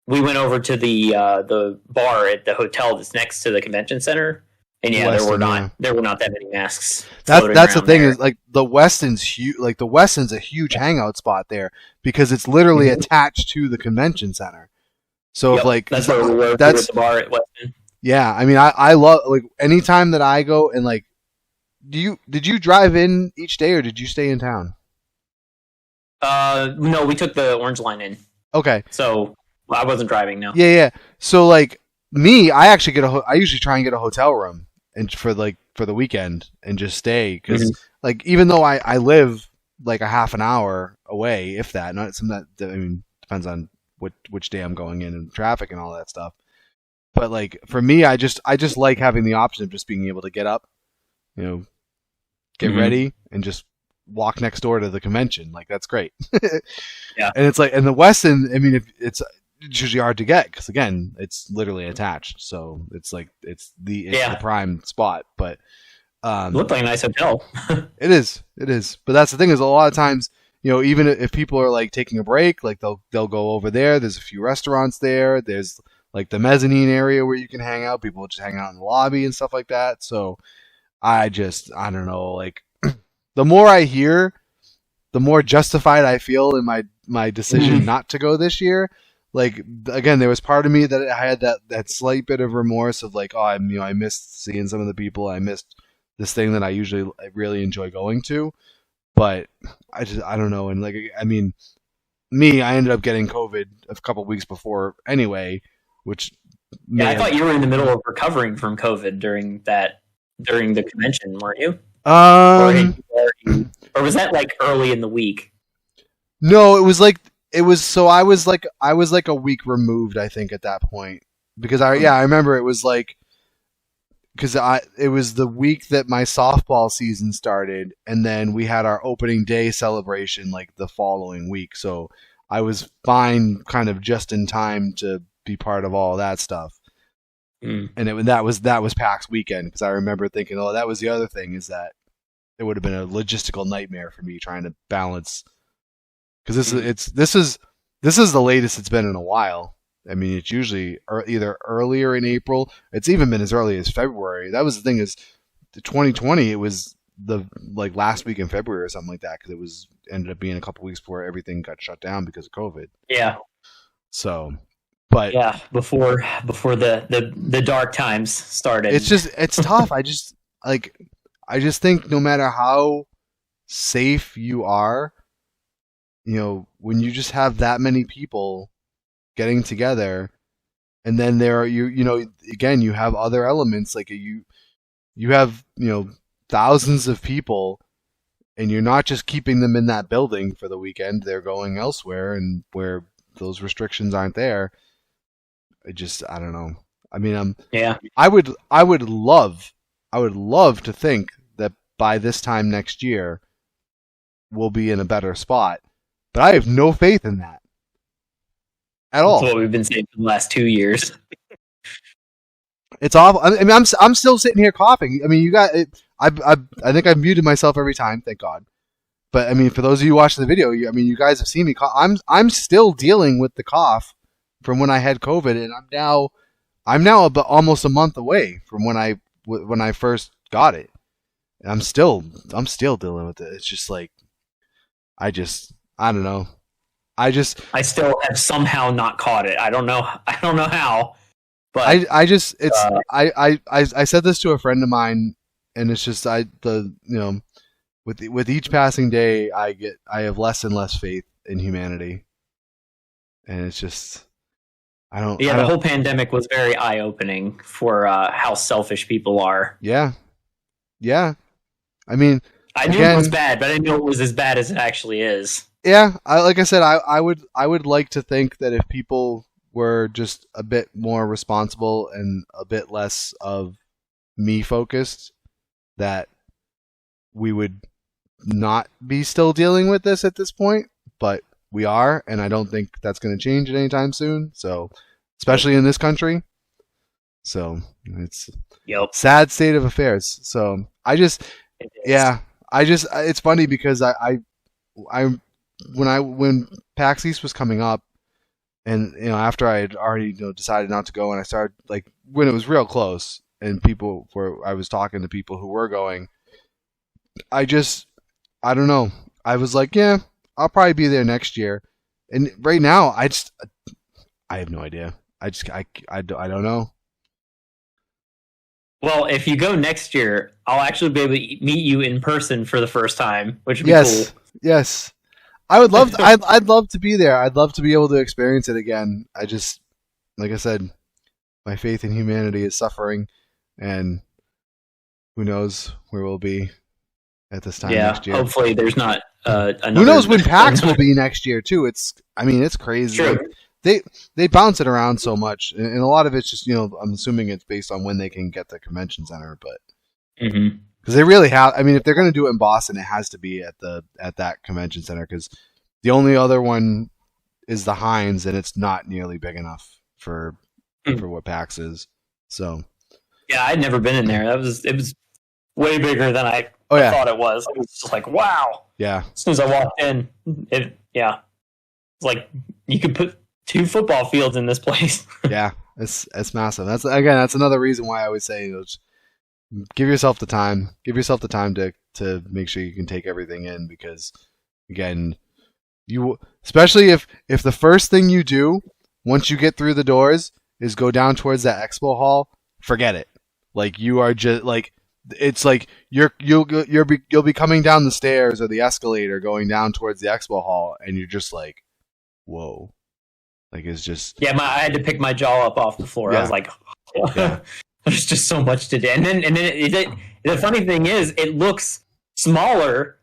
we went over to the bar at the hotel that's next to the convention center, and there were not that many masks. That's the thing, is like the Westin's huge. Like the Westin's a huge hangout spot there because it's literally attached to the convention center. So that's where we were. That's the bar at Westin. Yeah, I mean, I love, like, anytime that I go and like. Did you drive in each day or did you stay in town? No, we took the Orange Line in. Okay. So I wasn't driving. No. Yeah. So like me, I actually I usually try and get a hotel room and for the weekend and just stay because Hmm. like even though I live like a half an hour away, if that, not some that I mean depends on which day I'm going in and traffic and all that stuff. But like for me, I just like having the option of just being able to get up, you know, get Hmm. ready and just walk next door to the convention. Like that's great. Yeah. And it's like in the Westin, I mean, if it's usually hard to get because again, it's literally attached, so it's like it's the Yeah. prime spot. But It looked like a nice hotel. it is. But that's the thing is a lot of times, even if people are like taking a break, like they'll go over there. There's a few restaurants there. There's like the mezzanine area where you can hang out. People just hang out in the lobby and stuff like that. So I don't know, like the more I hear, the more justified I feel in my decision Mhm. not to go this year. Like again, there was part of me that I had that slight bit of remorse of like, oh, I missed seeing some of the people. I missed this thing that I really enjoy going to. But I don't know. And like I mean, I ended up getting COVID a couple weeks before anyway, which Yeah, may I have thought you were in the middle of recovering from COVID during the convention, weren't you? Or had um you already, or was that like early in the week? no, it was like it was so I was like a week removed, I think, at that point. Because I remember it was like because I it was the week that my softball season started, and then we had our opening day celebration like the following week. So I was fine, kind of just in time to be part of all that stuff. Mm. And that was PAX weekend because I remember thinking, oh, that was the other thing is that it would have been a logistical nightmare for me trying to balance because Mm. this is the latest it's been in a while. I mean, it's usually either earlier in April. It's even been as early as February. That was the thing is, 2020. It was the like last week in February or something like that because it was ended up being a couple weeks before everything got shut down because of COVID. Yeah, So, but yeah. Before the dark times started. it's tough. Like I just think no matter how safe you are, when you just have that many people getting together, and then there are again you have other elements like you have thousands of people, and you're not just keeping them in that building for the weekend. They're going elsewhere, and where those restrictions aren't there. I don't know. I mean, Yeah. I would love to think that by this time next year we'll be in a better spot, but I have no faith in that at That's all. what we've been saying for the last 2 years. It's awful. I mean, I'm still sitting here coughing. I mean, you got it. I think I've muted myself every time. Thank God. But I mean, for those of you watching the video, I mean, you guys have seen me cough. I'm still dealing with the cough from when I had COVID, and I'm now about almost a month away from when I first got it. And I'm still dealing with it. It's just like I don't know. I just I still have somehow not caught it. I don't know. I don't know how, but I just it's uh, I said this to a friend of mine, and it's just with each passing day I have less and less faith in humanity, and it's just yeah, I the don't whole pandemic was very eye opening for how selfish people are. yeah yeah I mean I knew it was again bad, but I didn't know it was as bad as it actually is. yeah like I said I would like to think that if people were just a bit more responsible and a bit less of me focused that we would not be still dealing with this at this point, but we are, and I don't think that's going to change anytime soon. So, Yep. especially in this country, so it's Yep. sad state of affairs. So It is. yeah, it's funny because I when PAX East was coming up, and after I had already decided not to go, and I started like when it was real close, and I was talking to people who were going. I just I don't know. I was like, yeah, I'll probably be there next year. And right now, I have no idea. I don't know. Well, if you go next year, I'll actually be able to meet you in person for the first time, which would be cool. Yes, yes. I would love. I'd love to be there. I'd love to be able to experience it again. I just, like I said, my faith in humanity is suffering, and who knows where we'll be at this time next year. Hopefully there's not another. Who knows when PAX will be next year too? It's crazy. True. Like, they bounce it around so much, and a lot of it's just I'm assuming it's based on when they can get the convention center, but because they really have. I mean, if they're going to do it in Boston, it has to be at that convention center because the only other one is the Heinz, and it's not nearly big enough for what PAX is. So yeah, I'd never been in there. It was way bigger than I thought it was. It was just like, wow. Yeah. As soon as I walked in, it's like you could put 2 football fields in this place. Yeah, it's massive. That's another reason why I always say, just give yourself the time. Give yourself the time to make sure you can take everything in because, again, especially if the first thing you do once you get through the doors is go down towards that Expo Hall, forget it. Like you are just like it's like you'll be coming down the stairs or the escalator going down towards the Expo Hall, and you're just like, whoa. Like it's just I had to pick my jaw up off the floor. Yeah. I was like, there's just so much to do. And then the funny thing is, it looks smaller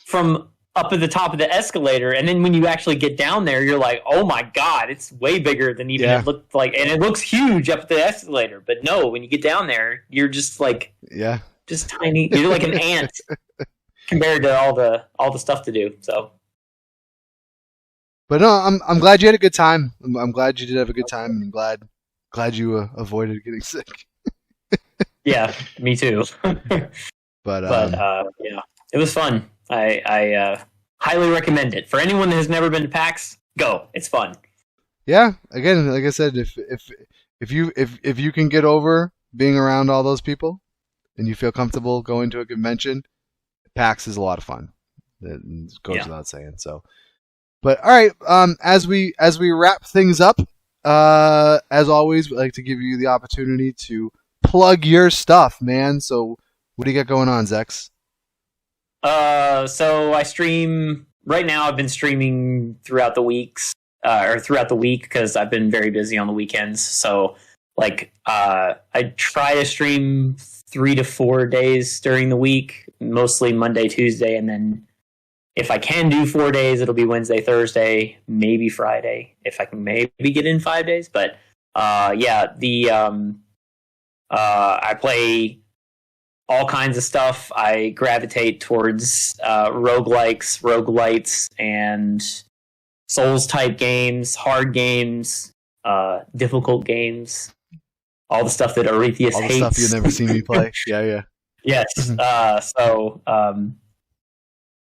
from up at the top of the escalator, and then when you actually get down there, you're like, oh my god, it's way bigger than even it looked like, and it looks huge up the escalator. But no, when you get down there, you're just like just tiny. You're like an ant compared to all the stuff to do. So. But no, I'm glad you had a good time. I'm glad you did have a good time, and I'm glad you avoided getting sick. Yeah, me too. but it was fun. I highly recommend it for anyone that has never been to PAX. Go, it's fun. Yeah, again, like I said, if you can get over being around all those people, and you feel comfortable going to a convention, PAX is a lot of fun. It goes without saying. So. But all right, as we wrap things up, as always, we'd like to give you the opportunity to plug your stuff, man. So, what do you got going on, Zexx? So I stream right now. I've been streaming throughout the weeks, or throughout the week because I've been very busy on the weekends. So, like, I try to stream 3 to 4 days during the week, mostly Monday, Tuesday, and then. If I can do 4 days, it'll be Wednesday, Thursday, maybe Friday. If I can maybe get in 5 days, but I play all kinds of stuff. I gravitate towards roguelikes, roguelites, and Souls type games, hard games, difficult games, all the stuff that Aurethious hates. All the stuff you've never seen me play. Yeah. Yes.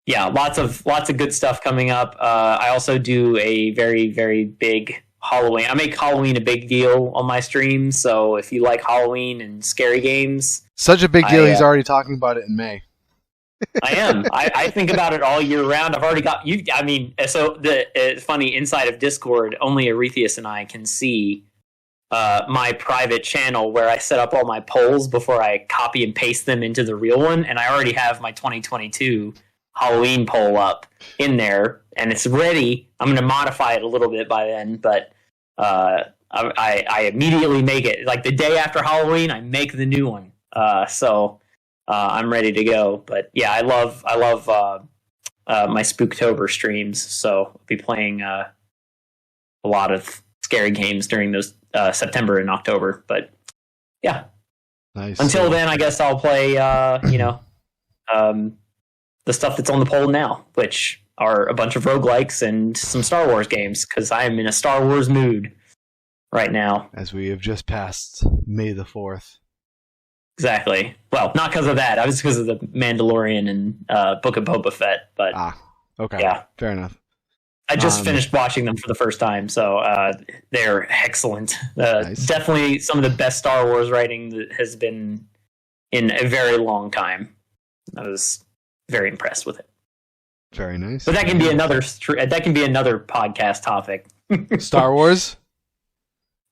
Yeah, lots of good stuff coming up. I also do a very, very big Halloween. I make Halloween a big deal on my streams. So if you like Halloween and scary games, such a big deal. He's already talking about it in May. I am. I think about it all year round. I've already got you. I mean, so the funny inside of Discord, only Aurethious and I can see my private channel where I set up all my polls before I copy and paste them into the real one, and I already have my 2022. Halloween poll up in there, and it's ready. I'm going to modify it a little bit by then, but I immediately make it like the day after Halloween. I make the new one, so I'm ready to go. But yeah, I love my Spooktober streams, so I'll be playing a lot of scary games during those September and October. But yeah, nice. Until then, I guess I'll play. The stuff that's on the poll now, which are a bunch of roguelikes and some Star Wars games, because I am in a Star Wars mood right now. As we have just passed May the 4th. Exactly. Well, not because of that. I was because of the Mandalorian and Book of Boba Fett. But okay. Yeah. Fair enough. I just finished watching them for the first time, so they're excellent. Nice. Definitely some of the best Star Wars writing that has been in a very long time. I was very impressed with it. Very nice. But that can be another podcast topic. Star Wars?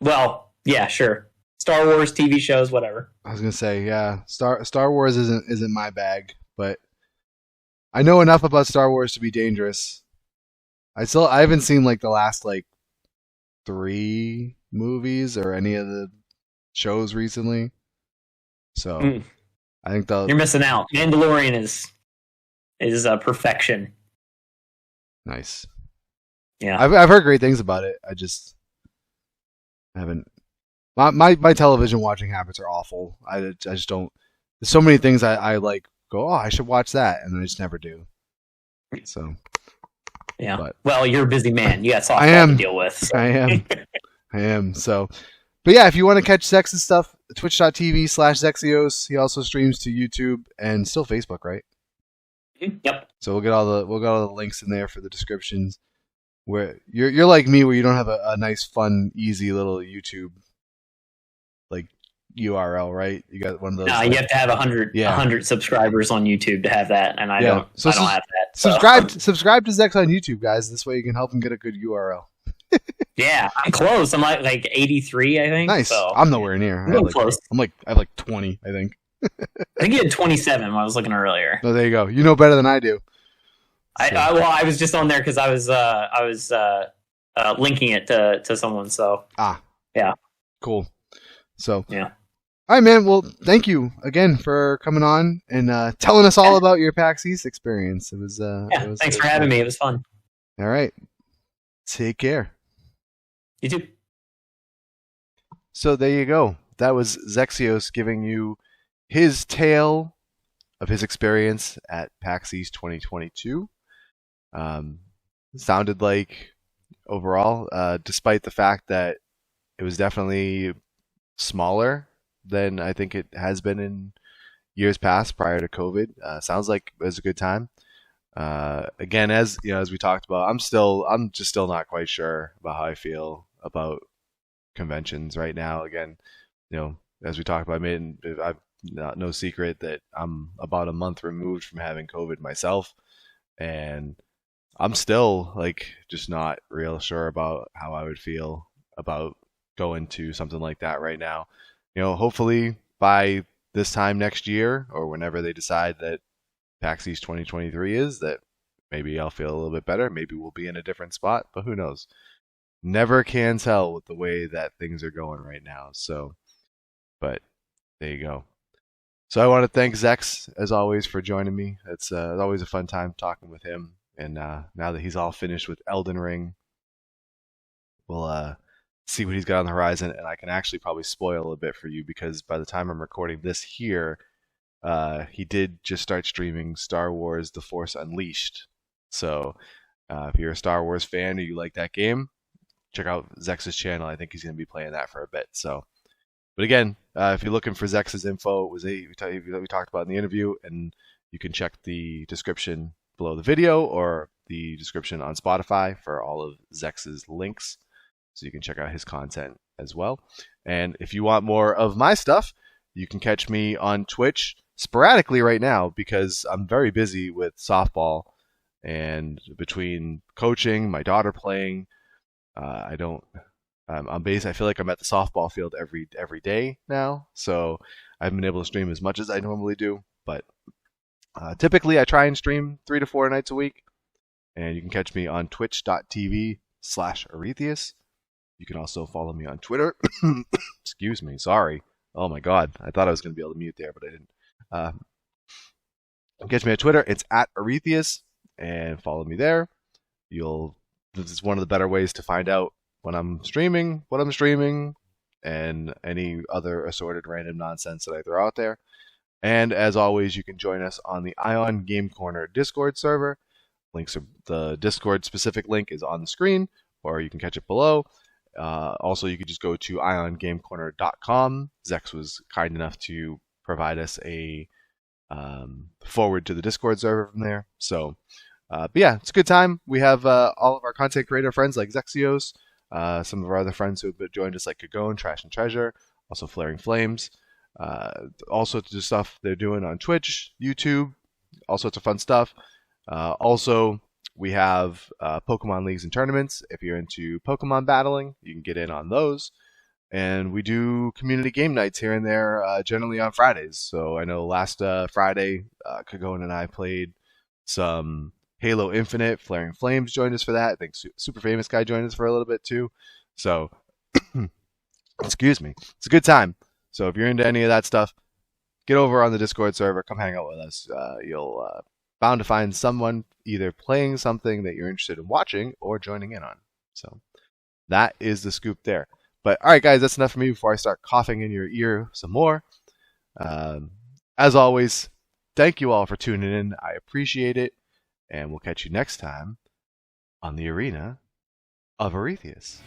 Well, yeah, sure. Star Wars, TV shows, whatever. I was gonna say, yeah. Star Wars isn't my bag, but I know enough about Star Wars to be dangerous. I haven't seen like the last like 3 movies or any of the shows recently. So Mm, I think the you're missing out. Mandalorian is perfection. nice. Yeah. I've heard great things about it. I haven't. My television watching habits are awful. I just don't. There's so many things I like. Go, oh, I should watch that, and I just never do. So, Yeah. but Well, you're a busy man. You got I softball to am. deal with. So. I am. I am. So, but yeah, if you want to catch Zex's stuff, twitch.tv/Zexxios. He also streams to YouTube and still Facebook, right? Yep. So we'll get all the links in there for the descriptions. Where you're like me, where you don't have a nice, fun, easy little YouTube like URL, right? You got one of those. No, you have to have 100 subscribers on YouTube to have that, and I don't. So I don't have that. So. Subscribe to Zexx on YouTube, guys. This way you can help him get a good URL. Yeah, I'm close. I'm like 83, I think. Nice. So. I'm nowhere near. I'm close. I have like 20, I think. I think you had 27 when I was looking earlier. Oh, there you go. You know better than I do. So. I was just on there because I was linking it to someone. So yeah, cool. So yeah. All right, man. Well, thank you again for coming on and telling us all about your PAX East experience. It was thanks for having me. It was fun. All right. Take care. You too. So there you go. That was Zexxios giving you his tale of his experience at PAX East 2022. Sounded like overall, despite the fact that it was definitely smaller than I think it has been in years past prior to COVID. Sounds like it was a good time. Again, as you know, as we talked about, I'm just still not quite sure about how I feel about conventions right now. Again, you know, as we talked about, I've no secret that I'm about a month removed from having COVID myself, and I'm still like just not real sure about how I would feel about going to something like that right now. You know, hopefully by this time next year or whenever they decide that PAX East 2023 is, that maybe I'll feel a little bit better. Maybe we'll be in a different spot, but who knows? Never can tell with the way that things are going right now. So, but there you go. So I want to thank Zexx as always for joining me. It's always a fun time talking with him. And now that he's all finished with Elden Ring, we'll see what he's got on the horizon. And I can actually probably spoil a bit for you because by the time I'm recording this here, he did just start streaming Star Wars The Force Unleashed. So if you're a Star Wars fan or you like that game, check out Zex's channel. I think he's going to be playing that for a bit. So, but again, if you're looking for Zex's info, it was we talked about in the interview, and you can check the description below the video or the description on Spotify for all of Zex's links, so you can check out his content as well. And if you want more of my stuff, you can catch me on Twitch sporadically right now because I'm very busy with softball, and between coaching, my daughter playing, I feel like I'm at the softball field every day now, so I haven't been able to stream as much as I normally do. But typically, I try and stream 3 to 4 nights a week, and you can catch me on twitch.tv/Aurethious. You can also follow me on Twitter. Excuse me, sorry. Oh my God, I thought I was going to be able to mute there, but I didn't. Catch me on Twitter. It's @Aurethious, and follow me there. This is one of the better ways to find out when I'm streaming, what I'm streaming, and any other assorted random nonsense that I throw out there. And as always, you can join us on the Ion Game Corner Discord server. The Discord specific link is on the screen, or you can catch it below. Also, you could just go to iongamecorner.com. Zexx was kind enough to provide us a forward to the Discord server from there. So, but yeah, it's a good time. We have all of our content creator friends like Zexxios, some of our other friends who have joined us like Kagone, Trash and Treasure, also Flaring Flames, all sorts of stuff they're doing on Twitch, YouTube, all sorts of fun stuff. Also, we have Pokemon leagues and tournaments. If you're into Pokemon battling, you can get in on those. And we do community game nights here and there, generally on Fridays. So I know last Friday, Kagone and I played some Halo Infinite, Flaring Flames joined us for that. I think Super Famous Guy joined us for a little bit too. So, excuse me, it's a good time. So if you're into any of that stuff, get over on the Discord server. Come hang out with us. You'll bound to find someone either playing something that you're interested in watching or joining in on. So that is the scoop there. But all right, guys, that's enough for me before I start coughing in your ear some more. As always, thank you all for tuning in. I appreciate it. And we'll catch you next time on the Arena of Aurethious.